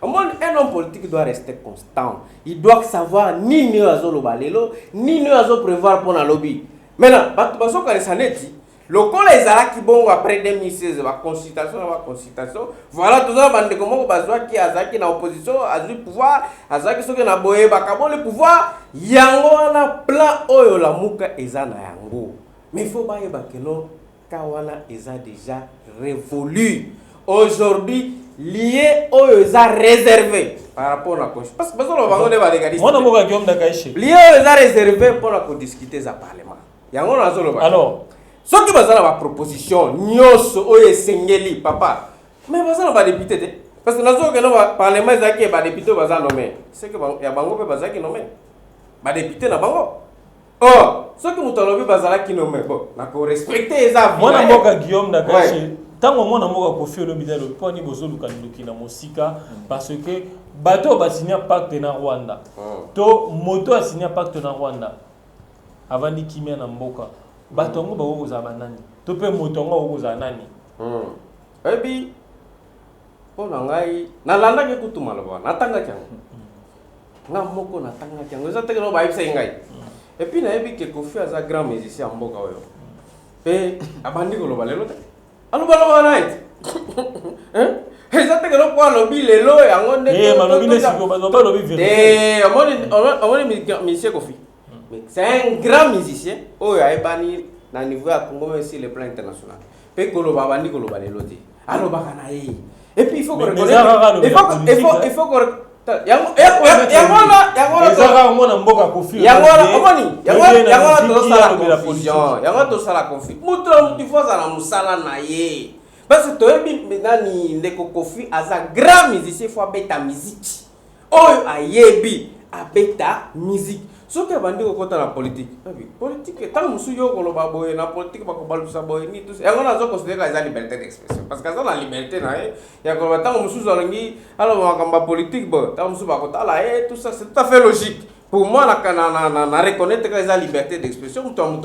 Un homme politique doit rester constant. Il doit savoir ni ne azo lobalelo, ni ne azo prévoir pour la lobby. Maintenant, baso ka saneti. Lokola ezala ki bongo après 2016 ba consultation. Voilà tout ça bande comme bazwa ki azaki na opposition, azui pouvoir, azaki soki na boye bakabo le pouvoir, yango na plan oyo la muka eza na yango. Mais il faut pas yeba que non kawana eza déjà révolu. Aujourd'hui, lié oyo eza réservé par rapport à la constitution. Parce que baso lo bango de ba legaliste. Mona moka Guillaume Dakaïche. Lié oyo eza réservé pour la discuter za parlement. Yango na zolo ba. Alors, ce qui va la proposition, nyos oye sengeli papa. Mais bazana ba député te. Parce que nazo que no parlement ezaki ba député bazana nommé. C'est que ya bango pe bazaki nommé. Ba député na bango. Oh, ce que mutalobi bazala ki nommé bon, na ko respecter eza. Mona moka Guillaume Dakaïche. Tango mona moka Kofi Olomide lo poni bozolu kanduki na mosika parce que bateau ba signer pacte na Rwanda. To moto a signé pacte na Rwanda. Avant di kimia na mboka. Batongo ba oza banani to pe motongo oza nani ebi pona ngai na landa ke kutuma loba natanga kyango nga moko natanga kyango za tekeno ba ibisa ngai et puis na ebi ke Kofi aza grand musicien mboka oyo pe abandi ko loba lelo te alo balo right eza tekeno kwa lobi lelo yango nde malobi ne siko ba lobi vérité omoni musicien Kofi. Mais c'est un grand musicien. Oh, il a bani na niveau à Congo aussi le plan international. Pe kolo babandi kolo balé loti. Allo bakana yi. Et puis il faut que il faut que Ezara mona mboka Kofi. Yango to sala confusion. Yango to sala confusion. Muto il faut ça musala na ye. Parce que toi nani ndeko Kofi aza grand musicien faut beta musique. Oh ayebi abeta musique. Ce qui est bandé au côté de la politique. Politique, tant que nous sommes boy, la politique va combattre boy, ni tout ça. Et on a considéré la liberté d'expression. Parce que ça la liberté, il y a comme tant que nous sommes alors on va politique, tant que nous sommes tout ça, c'est tout à fait logique. Pour moi, na reconnaître que la liberté d'expression, nous sommes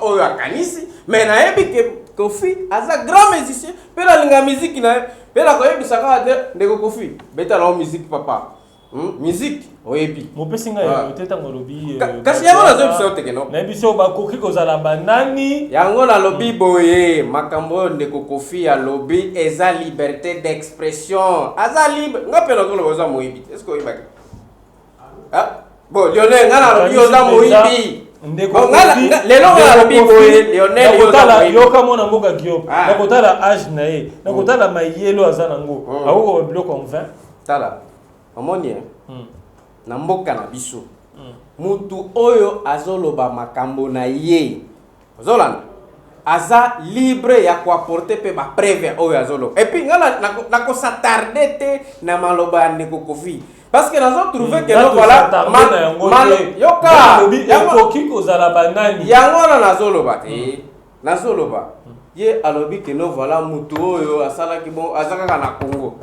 oh ya kanisi, mais na ebi que Kofi, asa grand musicien, mais la linga musique na, mais la koyebi saka de Kofi, beta la musique papa. Musique oyebi mo pesinga ya teta ngolobi kasi yango na zobiso teke no na biso ba koki kozala banani yango na lobi boye makambo ndeko Kofi ya lobi eza liberté d'expression aza libre ngape na kolo boza moyibi est-ce que oyiba ah bon Lionel ngana lobi oza moyibi ndeko Kofi lelo ngana lobi boye Lionel yotala yoka mona mboka Guillaume na kotala âge na ye na kotala mayelo aza nango ako biloko 20 tala omoni na mboka na biso mutu oyo azoloba makambo na ye ozolanda aza libre ya koapporter pe ba preuve oyo azoloba et puis ngala na ko s'attarder te na maloba ya ndeko Kofi parce que nazo trouver que no voilà yoka yango koki kozala banani yango na nazoloba te nazoloba ye alobi que no voilà mutu oyo asala ki bon azaka na Congo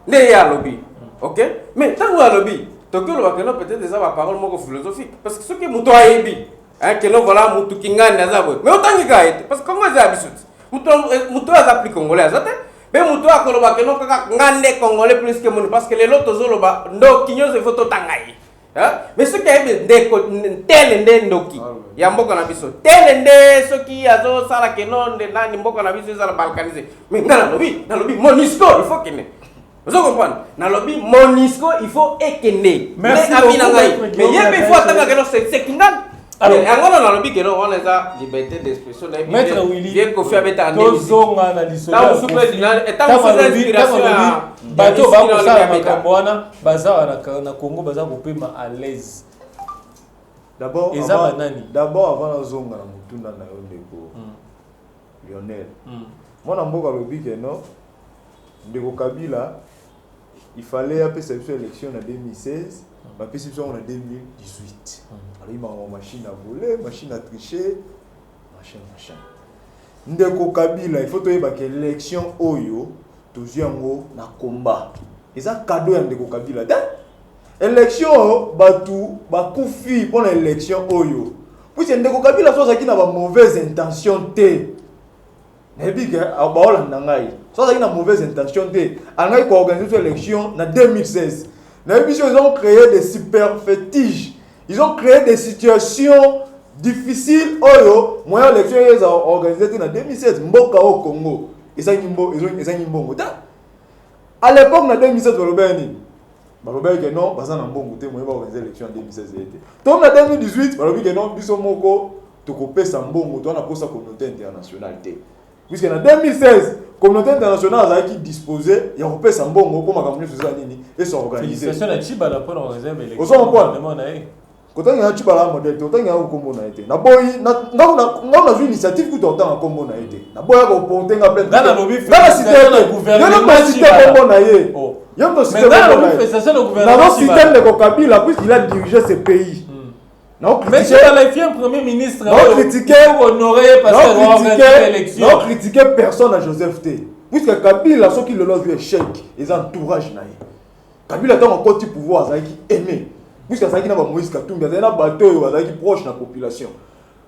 nde ya alobi. Ok? Mais tant que lobby, donc le bakeno peut-être des paroles moko philosophiques parce que ce qui muto ayebi, hein que non voilà mutu kingani azabo. Mais autant que gaite parce que comment ça habitude. Muto azapli congolais azate. Mais muto akoloba que non kaka ngande congolais plus que mon parce que les lotos zoloba ndo kinyo se photo tangai. Hein? Mais ce qui est tel nde ndoki. Ya mboka na biso. Tel nde ce qui azo sala que non de nani mboka na biso sala balkanisé. Mais ngana lobby, na lobby monisco il faut qu'il vous comprenez? Dans le lobby, Monisco, il faut équiner. Merci beaucoup. Mais il y a des fois que c'est kingan. Alors, dans le lobby, on a la liberté d'expression. Maître Willy, bien Kofi avait un tozonga na lisola. Tant vous inspiration bato ba ko sala makambo wana bazara na Congo bazara kopema à l'aise. D'abord avant la zonga na mutunda na yondeko Lionel. Moi na mboka lobby que non ndeko Kabila il fallait appeler cette élection en 2016, ma perception en 2018. Alors il m'a une machine à voler, machine à tricher, machin. Ndeko Kabila, il faut que l'élection Oyo, tous na combat. Et ça cadeau de Ndeko Kabila. Élection batu bakufi pour l'élection Oyo. Puis Ndeko Kabila soit qui n'a pas mauvaise intention té. Nebi que abaola nangai. Soit qui n'a mauvaise intention té. Angai ko organiser l'élection en 2016. Nebi ils ont créé des super fétiches. Ils ont créé des situations difficiles. Oyo, moyen élection ils ont organisé en 2016 mboka au Congo. Ils ont mbongo. À l'époque en 2016 Robeni. Balobi que non, parce que na mbongo te moyen organiser l'élection en 2016 était. Donc en 2018, balobi que non, biso moko to kopesa mbongo to na kosa communauté internationale té. Puisque en 2016, communauté internationale a qui disposait ya kopesa mbongo pour makambo nyonso za nini et s'organiser. Félicitations à Chibala pour organiser l'élection. Ozo mpo. Kota nga Chibala modèle, to nga ko kombo na été. Na boy na une initiative ku to tanga kombo na été. Na boy ko porter nga plein. Dans la lobby félicitations le gouvernement. Yo na cité kombo na ye. Mais dans la lobby félicitations le gouvernement. Dans le système de Kabila puisqu'il a dirigé ce pays. Mais c'est la fille un premier ministre honoré parce qu'il a organisé l'élection. Non critiquer personne à Joseph T. Puisque Kabila ceux qui le leur vu échec, ils entourage naï. Kabila tant encore petit pouvoir ça qui aimé. Puisque ça qui n'a pas Moïse Katumbi, ça n'a pas bateau ça qui proche de la population.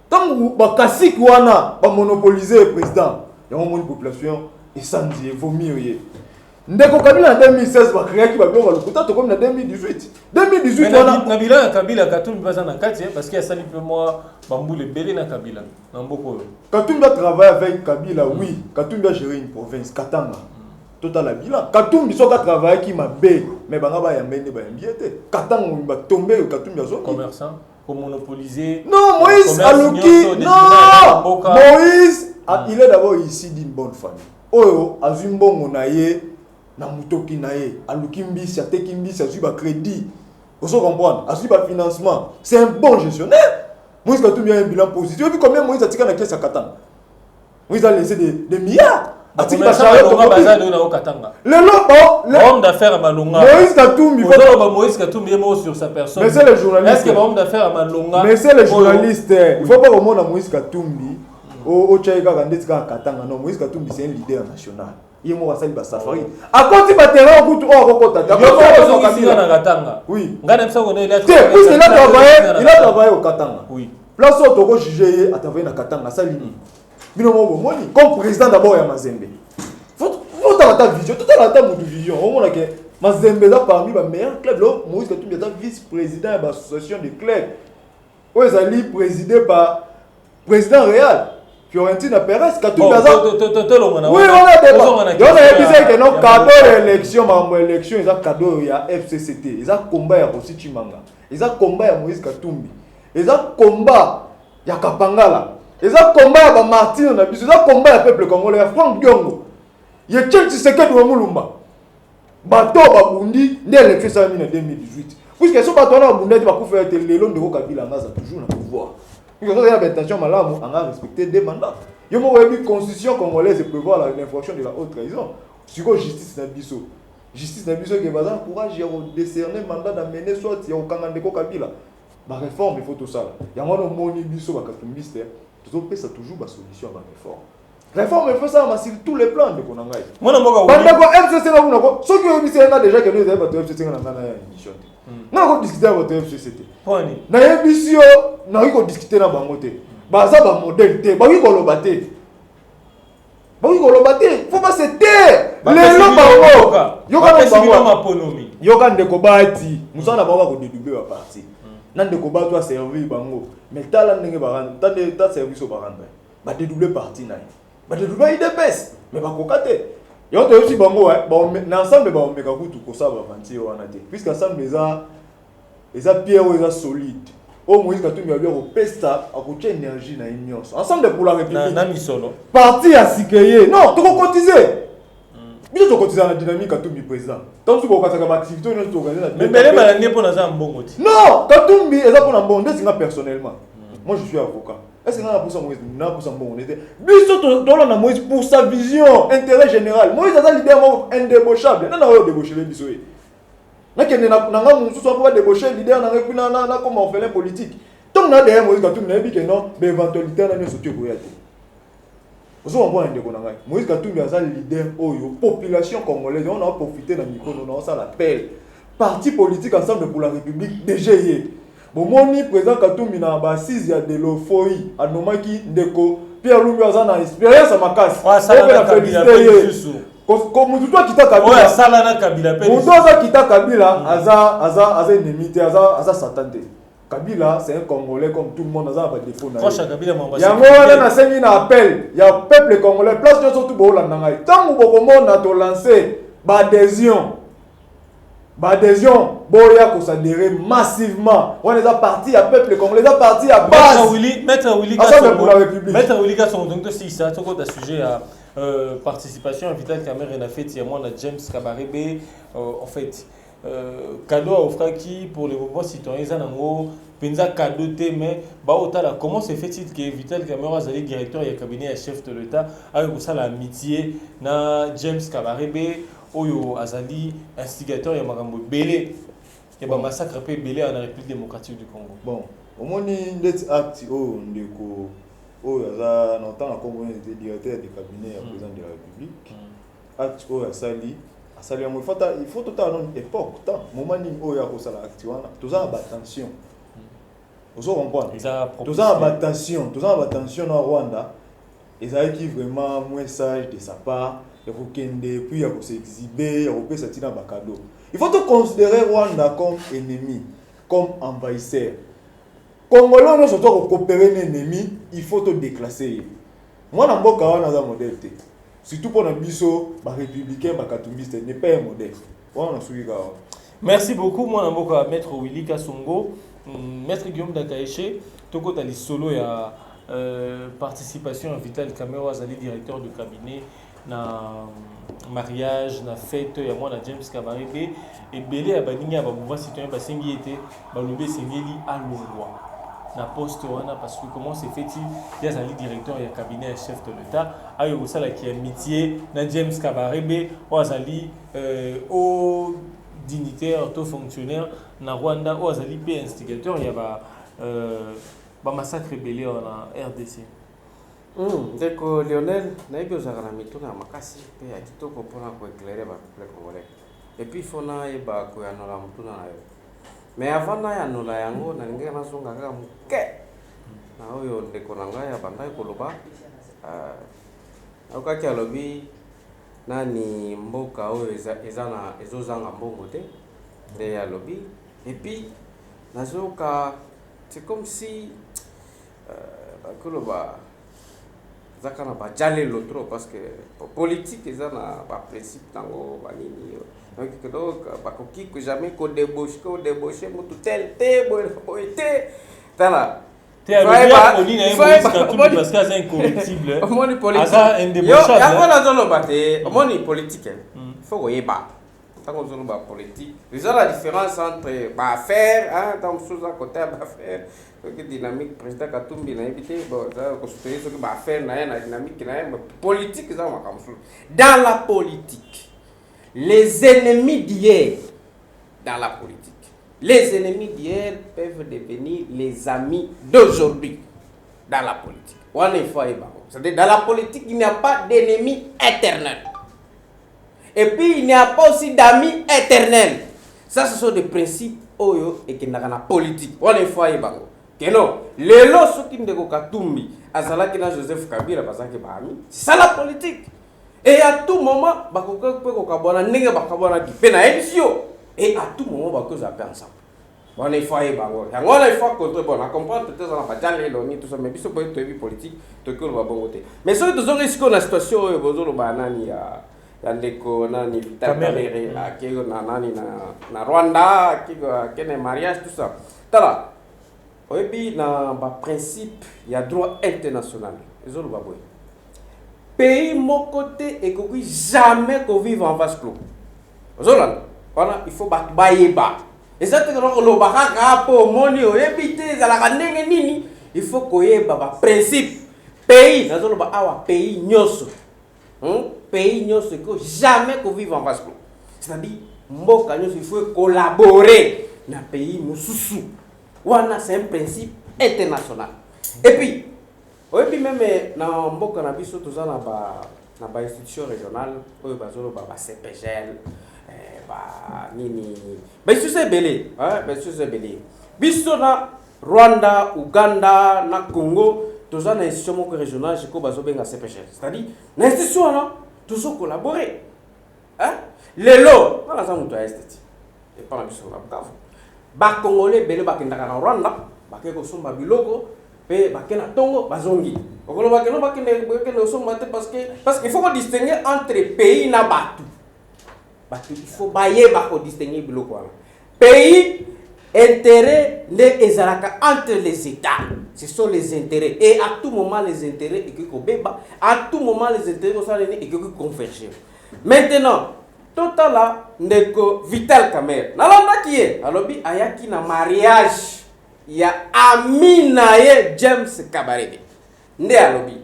Tant ba kasik wana ba monopoliser le président, il y a une population et sans dire vaut mieux. Ndeko Kabila en 2016 va créer qui va bien le côté comme en 2018. 2018 on a Kabila Kabila Katumbi pas en quartier parce qu'il y a ça peu moi bambou le belé na Kabila na mboko. Katumbi a travaillé avec Kabila oui, Katumbi a géré une province Katanga. Total a bilan. Katumbi soit travaillé qui m'a bé mais banga ba yambene ba yambiete. Katanga ba tomber Katumbi a commerçant pour monopoliser. Non, Moïse Alouki. Non. Moïse il est d'abord ici d'une bonne famille. Oyo azumbongo na ye na mutoki na ye aluki mbisi ateki mbisi azui ba crédit oso comprendre azui ba financement c'est un bon gestionnaire. Moïse Katumbi a un bilan positif. Tu vois combien Moïse a tiré na caisse à Katanga. Moïse a laissé des milliards. Atiki ba charrette au bazar na Katanga. Le lobo homme d'affaires à Malonga. Moïse Katumbi Moïse Katumbi est mort sur sa personne. Mais c'est les journalistes. Est-ce que homme d'affaires à Malonga? Mais c'est les journalistes. Il faut pas remonter à Moïse Katumbi. Au Tchaïka Kandetsika Katanga. Non, Moïse Katumbi c'est un leader national. Il est mort à Saliba Safari. À côté de terrain, on coûte hors au Katanga. Oui. Il a travaillé au Katanga. Oui. Place où tu as jugé à travailler au Katanga. Salini. Comme président d'abord, il y a Mazembe. Faut avoir ta vision. Tout à l'heure, tu vision. On a que Mazembe est parmi les meilleurs clubs. Moïse Katumbi est vice-président de l'association des clubs. Où ils allaient présider par président Real. Fiorentina Perez, Katumbi Baza. Oui, on a débat. On a dit que non, cadeau d'élection, élection, ils ont cadeau il y a FCCT, ils ont combat à Rossi Chimanga, ils ont combat à Moïse Katumbi, ils ont combat à Kapangala, ils ont combat à Martin, ils ont combat à peuple congolais, à Franck Diongo. Il y a quelques secondes de Moulumba. Bateau Babundi, dès l'élection en 2018. Puisque ce bateau là, Babundi va faire les longs de Kabila, toujours le pouvoir. Il y a une intention malade, on a respecté des mandats. Il y a une constitution congolaise qui prévoit l'infraction de la haute trahison. Sur la justice Nabiso. Justice Nabiso qui va encourager à décerner le mandat d'amener soit il y a au Kangandeko Kabila. La réforme, il faut tout ça. Il y a un moni biso bakatumbiste. Tout ça toujours la solution à la réforme. Réforme, il faut ça sur tous les plans de Konangai. Moi, je FCC, ceux qui ont dit que déjà que nous avons FCC dans la émission. Nous avons discuté avec votre FCCT. Nous avons discuté avec votre baza ba modèle té ba ko lobaté ba ko lobaté faut pas se taire les lots bango yoka ndeko bati musana ba ko dédoubler ba parti na ndeko ba to servir bango mais tala ndenge ba rendre ta service au ba rendre ba dédoubler parti na ba dédoubler IDPS mais ba kokate yo to aussi bango ba ensemble ba omeka kutu ko ça ba vanti wana té puisque ensemble les a pierre les a solide. Au Moïse Katumbi a bien repesta à côté énergie na union. Ensemble pour la République. Na misolo. Parti à Sikeye. Non, tu peux cotiser. Bien tu cotiser la dynamique Katumbi président. Tant que tu peux faire activité on tu organiser. Mais elle va pas pour na za mbongo ti. Non, Katumbi est là pour na mbongo singa personnellement. Moi je suis avocat. Est-ce que nous Moïse n'a pas bon était biso dans la Moïse pour sa vision intérêt général. Moïse a l'idée indébauchable. Non non débaucher biso. Na kende na nga musu so pour débaucher l'idée na comme on fait la politique. Donc na derrière Moïse Katumbi na bi que non, mais éventualité na nyoso tio koyate. Ozo on voit ndeko na ngai. Moïse Katumbi a leader oyo population congolaise on a profité na micro on a ça l'appel parti politique ensemble pour la République DGE. Bon moni président Katumbi na ba 6 ya de l'Ofoi anomaki ndeko Pierre Lumbi azana expérience à makasi. Ouais ça la Kabila comme mutu to kita Kabila. Ouais ça la Kabila pe. Mutu za kita Kabila aza ennemi te aza satan te. Kabila c'est un Congolais comme tout le monde aza ba défaut na. Proche Kabila mamba. Ya ngona na sengi na appel ya peuple congolais place de surtout bo landa ngai. Tango bokomo na to lancer ba adhésion. Adhésion, boya ko s'adhérer massivement. On est à parti à peuple congolais, à parti à base. Maître Willy Gasson, donc si ça tout un sujet à participation à Vital Kamerhe na fait il y a moi na James Kabarebe en fait cadeau à offrir qui pour les mouvements citoyens ça nango penza cadeau té mais ba otala comment se fait-il que Vital Kamerhe azali directeur et cabinet et chef de l'État avec ça l'amitié na James Kabarebe Oyo Azali, instigateur, il y a Marambo Belé. Il y a un massacre peu Belé en République démocratique du Congo. Bon, au moins, il y a des actes où il y a longtemps, comme il directeur du cabinet du président de la République. Actes où il faut tout à l'heure époque, tant, moment où il y a des actes, tout ça a attention. Vous comprenez? Tout ça a attention en Rwanda. Et ça qui vraiment un message de sa part. Il faut puis il faut s'exhiber, il faut sortir dans cadeau. Il faut te considérer Rwanda comme ennemi, comme envahisseur. Congolais ne sont pas coopérer un ennemi, il faut te déclasser. Moi dans mon cas on a un modèle surtout pour les biso, les républicains, les katumbistes n'est pas un modèle. On a suivi. Merci beaucoup moi dans mon cas maître Willy Kasongo, maître Guillaume Dakaeche, toko tali solo ya participation à Vital Kamerhe azali directeur de cabinet na mariage na fête ya moi na James Kabarebe et belé abaninga ba mouvement citoyen ba sengi été ba lobé sengeli alongwa na poste wana parce que comment c'est fait-il ya zali directeur ya cabinet et chef de l'État ayo osala ki amitié na James Kabarebe o azali au dignitaire to fonctionnaire na Rwanda o azali pe instigateur ya ba massacre belé na RDC. Ndeko Lionel, naïbi aux aramito na makasi pe ya kitoko pona ko éclairer ba peuple congolais. Et puis fona eba ko ya nola mutuna na yo. Mais avant na ya nola yango na ngeka na songa kaka muke. Na oyo ndeko na ngai ya bandai koloba okaki alobi nani mboka oyo ezana ezozanga mbongo te nde ya lobi. Et puis nazoka c'est comme si koloba zakana ba jale l'autre parce que politique eza na ba principe tango ba nini donc que donc ba koki que jamais ko débaucher mutu tel te boité tala te a oli na parce que c'est incorruptible omoni politique asa indébauchable ya ngona zolo baté omoni politique faut ko yeba tango zolo ba politique déjà la différence entre ba affaire hein dans sous à côté ba affaire que dynamique président Katumbi na évité bon ça construire ce que va faire na dynamique na politique ça va comme ça dans la politique les ennemis d'hier dans la politique les ennemis d'hier peuvent devenir les amis d'aujourd'hui dans la politique on est fois c'est dans la politique il n'y a pas d'ennemis éternels et puis il n'y a pas aussi d'amis éternels ça ce sont des principes oyo et qui n'a pas politique on est fois que non, les lots qui ne sont pas Katumbi, azalaki na Joseph Kabila bazaki bami, c'est ça la politique. Et à tout moment, bakoka peut kokabona ndenge bakabona ki na émission et à tout moment bako zapper ensemble. Bon il faut bango. Yango il faut contre bon, on comprend peut-être ça va pas ni tout ça mais biso peut être politique, to que va bon côté. Mais ça ils ont risqué la situation bozolo ba nani ya ndeko nani Vital Kamerhe akego na nani na Rwanda akego kene mariage tout ça. Tala et puis, dans le principe, il y a droit international. Pays, mon côté, et que jamais qu'on vive en vase clos. Il faut battre. Et ça, c'est que le baraka pour money, éviter, la nini. il faut koyeba ba principe pays nazoloba awa pays nyoso pays nyoso ko jamais ko vivre en vase clos, c'est-à-dire mboka nyoso il faut collaborer na pays mususu wana, c'est un principe international. Et puis même na mboka na biso toza na ba institution régionale oyo bazoloba ba CPGL ba nini ba institution belé ba institution belé biso na Rwanda, Uganda, na Congo, tous les institutions régionales, je crois que CPGL. C'est-à-dire, les institutions, tous ont collaboré. Les lots, on a ça, on a esthétique. Et pas la mission, on a ba Congolais, belé ba kenda na Rwanda, ba keko somba biloko, pe ba kena Tongo, ba zongi. Okolo ba keno ba kena somba parce qu'il faut distinguer entre pays na batu. Il faut bailler ba ko distinguer biloko. Pays intérêts les ezalaka entre les États, ce sont les intérêts et à tout moment les intérêts et que beba, à tout moment les intérêts sont et que converger. Maintenant, total là ndeko Vital Kamerhe. Nalanda qui est alobi ayaki na mariage ya Amina ye James Kabarebe. Nde alobi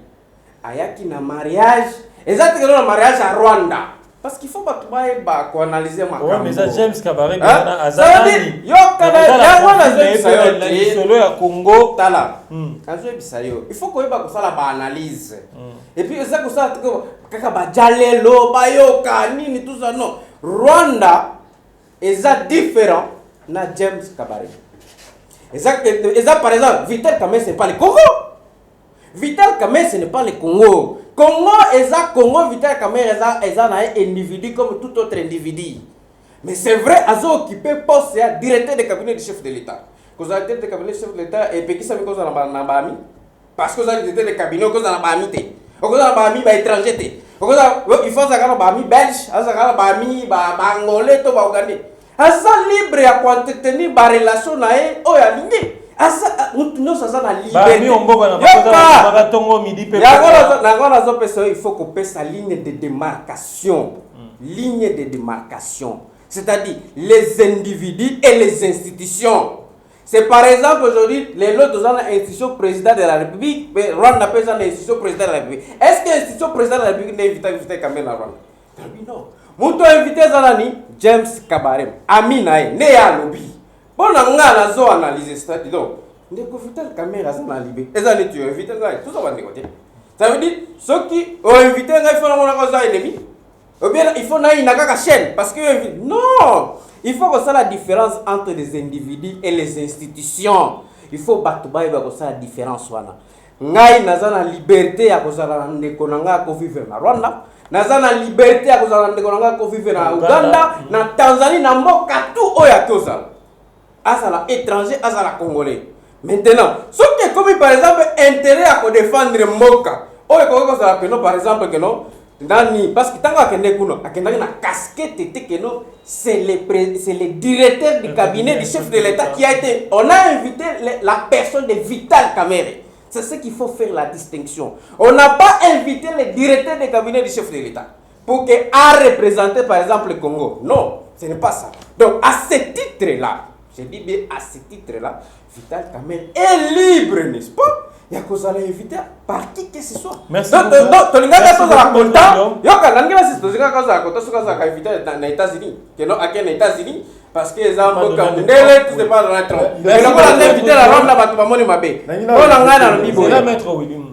ayaki na mariage exactement na mariage à Rwanda. Parce qu'il faut pas analyser ma ouais, mais ça James Kabarebe na azali yo kana ya solo ya Congo tala kazo bisayo il faut ko yeba ko sala ba analyse et puis ça ko sala kaka ba jalelo ba yoka nini tout ça non Rwanda est différent na James Kabarebe exact par exemple Vital Kamerhe c'est pas le Congo. Vital Kamerhe ce n'est pas le Congo. Congo Congo Vital Kamerhe est un individu comme tout autre individu. Mais c'est vrai, Azo occupé poste directeur de cabinet du chef de l'État. Quand vous avez été cabinet du chef de l'État et puis qui savez quoi na bami parce que vous avez été le cabinet quoi na bami té. Vous avez bami ba étranger té. Il faut ça na bami belge, ça na bami ba angolais to ba ougandais. Asa libre à entretenir ba relation na e o ya lingi. Asa nous ça na liberté. Il faut qu'on passe sa ligne de démarcation. Ligne de démarcation. C'est-à-dire les individus et les institutions. C'est par exemple aujourd'hui, les lots dans l'institution président de la République, mais Rwanda appelle ça l'institution président de la République. Est-ce que l'institution président de la République n'est invité quand même à Rwanda? Non. Mon invité Zalani, James Kabarebe, Aminae, Néa Lobby. Bon, on a analysé ça. Donc, ndeko Vital Kamerhe a ça libé. Et ça tu invité tout ça va négocier. Ça veut dire ceux qui ont invité il faut la cause ennemi. Ou bien il faut naï nakaka chaîne parce que non, il faut que ça la différence entre les individus et les institutions. Il faut battre que ça la différence wana. Ngai naza na liberté ya kozala ndeko nanga ko vivre na Rwanda. Naza na liberté ya kozala ndeko nanga ko vivre na Uganda, na Tanzanie, na mboka tout oya kozala. Azala étranger, azala congolais. Maintenant, ce qui est comme par exemple intérêt à défendre Mboka. Oh, par exemple, que non, parce que tant qu'on a casquette, c'est le directeur du cabinet du chef de l'État qui a été. On a invité la personne de Vital Kamerhe. C'est ce qu'il faut faire la distinction. On n'a pas invité le directeur du cabinet du chef de l'État pour qu'il a représenté par exemple le Congo. Non, ce n'est pas ça. Donc, à ce titre-là, je dis bien à ce titre-là, Vital Kamerhe est libre, n'est-ce pas? Il y a qu'on allait inviter par qui que ce soit. Merci donc, beaucoup. Donc, tu n'as pas content. Il y a qu'on États-Unis, que non, à quel États-Unis, parce que les gens sont c'est pas dans la trompe. Mais on a invité la ronde là-bas, tu vas m'en mabé. On a dans le bibo. On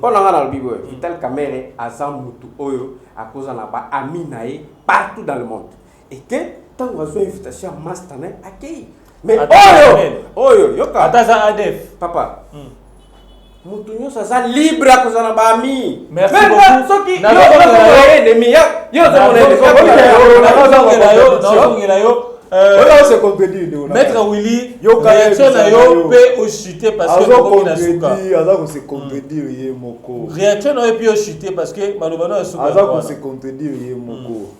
a dans le bibo. Vital Kamerhe a Zamutu Oyo, à cause de la Aminae, partout dans le monde. Et que, tant qu'on va faire une invitation à Mastané, accueilli. Mais Oyo, Yoka. Attends, ADF. Papa. Mutunyo ça libre à cause de la bami. Merci beaucoup. Maître Willy, réaction na yo peut au chuter parce que se contredire yé moko. Réaction na yo peut au chuter parce que malobano a souka. Azako se contredire yé moko.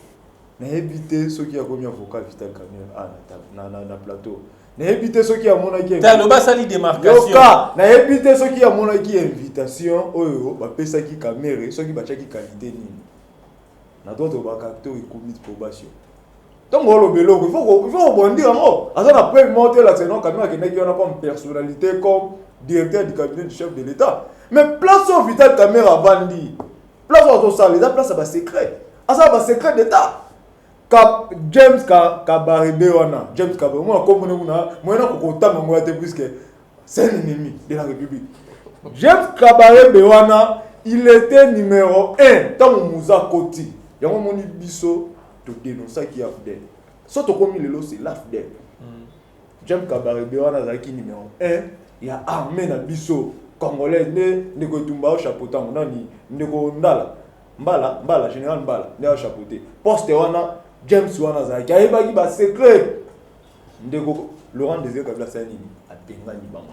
Na éviter ceux qui a commis avocat Vital Kamerhe na plateau. Na éviter ceux qui a mon qui. T'as le basali démarcation. Yoka, na éviter ceux qui a mon qui invitation oyo ba pesa ki Kamerhe, ceux qui ba chaki qualité nini. Na droit au bacacto et commis probation. Donc il faut rebondir en haut. À ça, après monter là, c'est non Kamerhe qui n'est comme personnalité, comme directeur du cabinet du chef de l'État. Mais place au Vital Caméra Bandi. Place au ça, les place à secret. Ah ça va secret d'État. James Kabarebe wana. James Kabarebe moi comme moi na kokota ngwa te puisque c'est un ennemi de la République. James Kabarebe wana, il était numéro 1 dans mon Moussa Koti. Il y a un moni biso to dénoncer qui a fait. Surtout comme il est c'est l'AFDEL. James Kabarebe wana zaki numéro 1, il y a armé na biso congolais ne ko tumba au chapeauté nani ne ko ndala. Mbala général Mbala ne au chapeauté. Poste wana James wana zaki ayeba ki ba secret. Ndeko Laurent Désiré Kabila Sanini a bengani bango.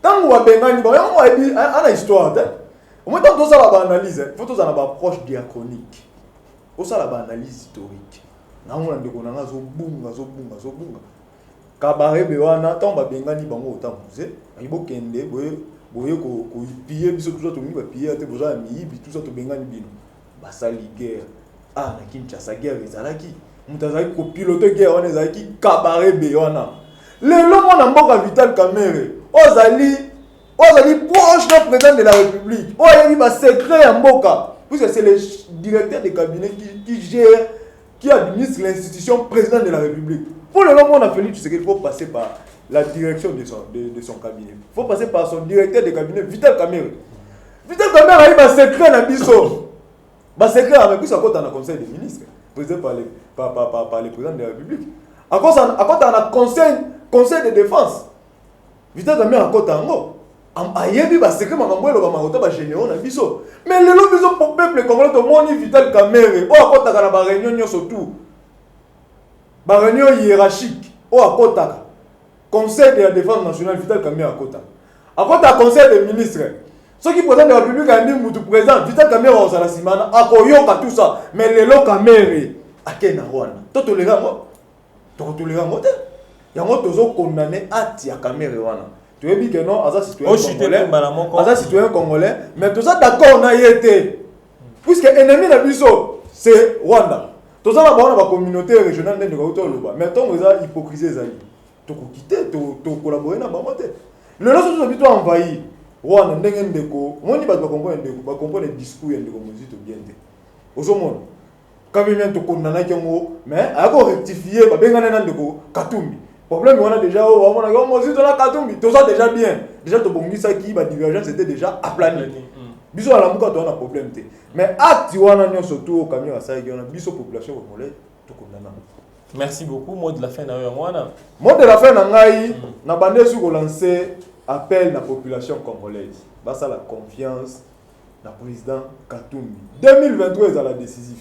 Tant que vous avez une histoire, au moins quand vous avez une analyse, il faut que vous ayez une approche diachronique. Vous avez une analyse historique. Vous avez une analyse Kabare bewana tant ba bengani bango otambuze ayibo kende boye ko piller biso tout ça to mi ba piller te boza mi bi tout ça to bengani bino basali guerre na Kinshasa guerre ezalaki mutazaki ko piloter guerre wana ezalaki Kabare bewana lelo mona mboka Vital Kamerhe Ozali proche du président de la République. Il y a un secret à Mboka. Puisque c'est le directeur de cabinet qui gère, qui administre l'institution président de la République. Pour le moment, on a fallu qu'il faut passer par la direction de son cabinet. Il faut passer par son directeur de cabinet, Vital Kamerhe. Vital Kamerhe a eu un secret à Bisso. Un secret avec lui, c'est dans le conseil des ministres, présidé par le président de la République. À cause d'un conseil de défense. Vital Kamerhe a côté en ayebi ba secret makambo elo ba makota ba généraux na biso mais lelo biso pour peuple congolais to moni Vital Kamerhe o akota kana ba réunion nyoso tout ba réunion hiérarchique o akota conseil de la défense nationale Vital Kamerhe akota conseil des ministres ceux qui président de la République a dit mutu président Vital Kamerhe o sala simana akoyoka tout ça mais lelo Kamerhe akena wana to tolera mo te yango tozo condamner ati ya Kamerhe wana. Tu veux dire que non, citoyen congolais, mais tout ça d'accord, on a été. Puisque l'ennemi de Bisso, c'est Rwanda. Tout ça, on a une communauté régionale, mais tant que ça, hypocrisie, tu peux quitter, tu collaborer dans le le reste, tu as envahi Rwanda, on va comprendre les discours de bien. Au monde, quand même, tu condamnes, mais à rectifier, Katumbi. Problème, on a déjà, on a Katumbi, tout ça déjà bien. Déjà, tu as ça qui, la divergence était déjà aplanie. Biso à la mouka, tu as un problème. Mais acte, on a surtout au camion à ça, on a biso population congolaise, tout condamné. Merci beaucoup. Mot de la fin, mot de la fin, on a bandé sur lancer appel à la population congolaise. Basa la confiance dans le président Katumbi. 2023 est à la décisif.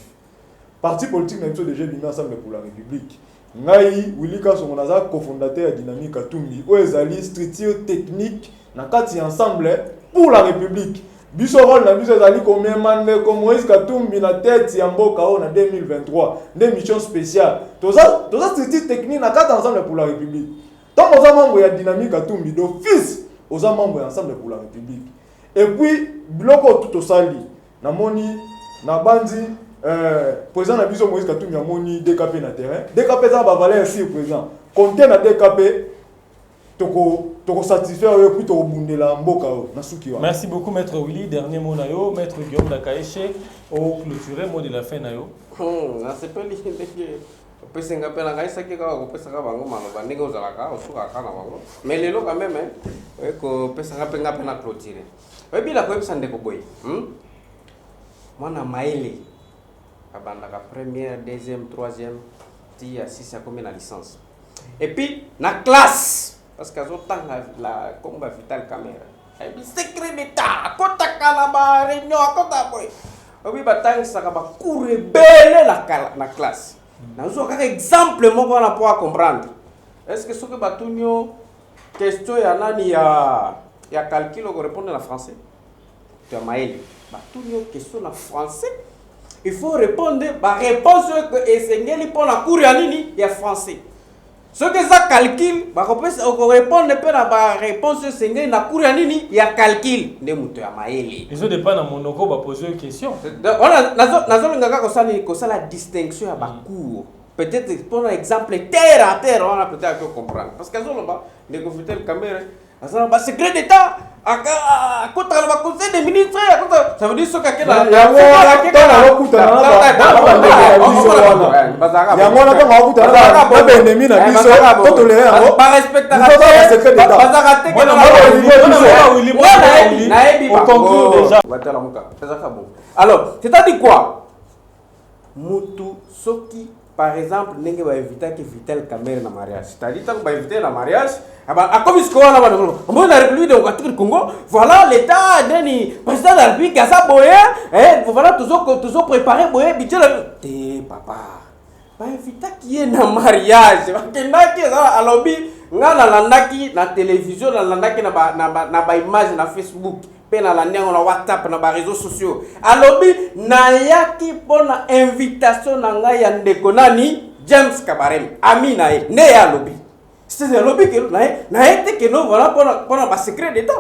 Parti politique, nous sommes déjà venus ensemble pour la République. Ngai Wilika Somonaza, cofondateur de Dynamique Katumbi, où ils allaient structure technique, nakati ensemble pour la République. Bisorol na biso ezali combien mande comme Moïse Katumbi na tête ya mboka en 2023, des missions spéciales. Tout ça structure technique nakati ensemble pour la République. Tant aux membres ya Dynamique Katumbi d'office, aux membres ensemble pour la République. Et puis bloco tout au sali, na moni na bandi président Nabiso Moïse Katumbi a moni DKP na terrain. DKP ça va valer aussi président. Compter na DKP toko satisfaire et puis toko bundela mboka na suki wa. Merci beaucoup maître Willy, dernier mot na yo, maître Guillaume Dakaeche au clôturer mot de la fin na yo. Na sepeli ndenge pesenga pena ngaisa ke ka ko pesaka bango maloba ndenge ozalaka osuka kana bango. Mais lelo quand même ko pesaka penga pena clôturer. Bila ko ebisa ndeko boy. Mwana maele abandaka première, deuxième, troisième, ti à 6 à combien la licence. Et puis na classe parce que autant la combat Vital Kamerhe. Et puis secret d'état, kota kana ba réunion kota boy. Obi batang saka ba cours belé la classe. Nazo ka exemple moko na pour comprendre. Est-ce que ce que batunyo question ya nani ya calcul ko répondre en français? Tu as maïli. Batunyo question en français. Il faut répondre la réponse que Essengeli pour la cour nini ya français. Ce que ça calcul, ba répondre pe na ba réponse Essengeli na cour nini ya calcul nde muto ya maeli. Ils ont dépend na monoko ba poser une question. Voilà nazo ngaka ko ça la distinction ya ba cour. Peut-être pour exemple terre à terre on a peut-être comprendre parce que zolo ba ne ko Vital Kamerhe aza ba secret d'état akota na ba conseil des ministres ça veut dire soka kena yango wana okutana na baennemi na biso totolere yango alors c'est-à-dire quoi mutu soki par exemple ndenge bainvitaki Vital Kamerhe na mariage c'est-à-dire tant bainvité na mariage a comme ce qu'on a dans la République démocratique du Congo voilà l'état deni président de la République a ça boye voilà toujours préparé boye budget te papa bainvita qui est na mariage bakendaki à lobby ngana landaki na télévision na landaki na ba image na Facebook pe na landengo na WhatsApp na ba réseaux sociaux alobi na yaki pona invitation na ngai ya ndeko nani James Kabarebe ami na ye ne ya lobi c'est le lobby que na été que nous voilà pona ba secret d'état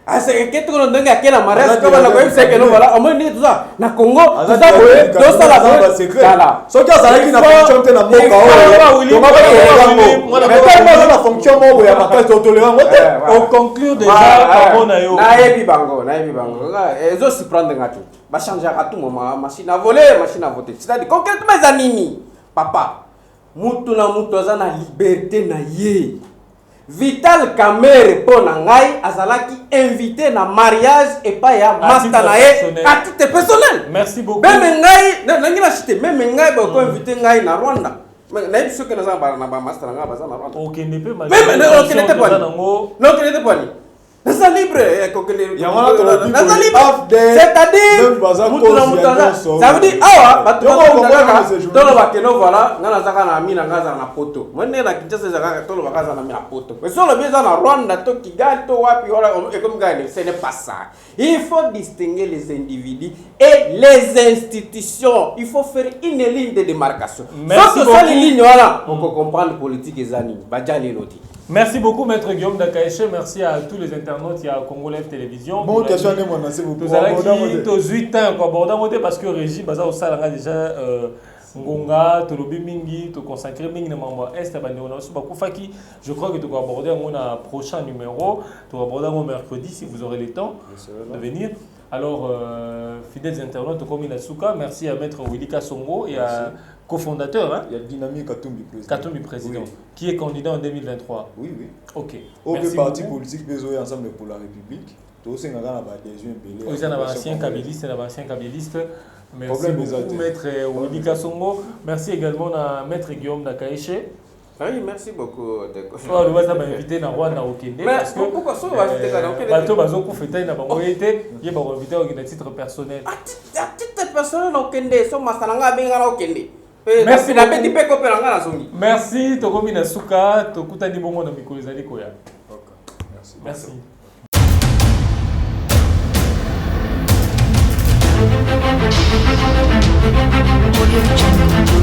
ah c'est que tout le monde a na mariage comme la comme c'est que nous voilà au moins tout ça na Congo tout ça tout ça la secret so kia zalaki na fonction te na moka o to ma ba fonction mo ya makasi to tolérer ngote on conclure déjà comme on a yo na yebi bango ezo si prendre ngatu ba changer à tout moment machine à voler machine à voter c'est-à-dire concrètement mes amis papa mutu na mutu aza na liberté na ye Vital Kamerhe pona ngai azalaki invité na mariage et pas ya master na ye à titre personnel. Merci beaucoup. Même ngai nangi na cité même ngai ba ko invité ngai na Rwanda. Mais na biso ke na za ba master na baza na Rwanda. OK ne peut même OK n'était pas. Non OK n'était pas. Nasa libre c'est-à-dire ça veut dire awa bato tolo bakeno voilà ngana zaka na mina ngaza na poto mwene na Kinshasa zaka tolo bakaza na mina poto mais solo bieza na Rwanda to Kigali to wapi wala comme gani ce n'est pas ça il faut distinguer les individus et les institutions il faut faire une ligne de démarcation merci beaucoup ça ligne voilà pour comprendre politique ezani bajali loti. Merci beaucoup, Maître Guillaume Dakaeche. Merci à tous les internautes. Il y a Congo Live Télévision. Bon, question de mon ancien vous pouvez aborder aux 8 ans quoi aborder parce que Régie Baza au Salanga déjà Ngonga, Tolobi Mingi, te consacrer Mingi na mambo est abandonné aussi beaucoup faki. Je crois que tu vas aborder un prochain numéro. Tu vas aborder un mercredi si vous aurez le temps de venir. Alors, fidèles internautes comme Inasuka, merci à Maître Willy Kasongo et à cofondateur, hein? Il y a Dynamique Katumbi président. Katumbi président, oui. Qui est candidat en 2023. Oui, oui. Ok. Aucun parti politique besoin ensemble pour la République. Tous ces gens ont des yeux belés. Ils ont ancien kabyliste, Merci beaucoup, Maître Willy Kasongo. Merci également à Maître Guillaume Dakaeche. Oui, merci beaucoup. Oh, le WhatsApp m'a invité à Rwanda au Kenya. Mais pourquoi ça va inviter à Rwanda? Bateau bazo kufeta na bango été, il va inviter à titre personnel. À titre personnel au Kenya, so masananga benga au Kenya. Merci na beti pe kopela nga na zongi. Merci tokomi na suka tokutani bongo na mikolo ezali koya. Merci. Merci. Audio Jungle.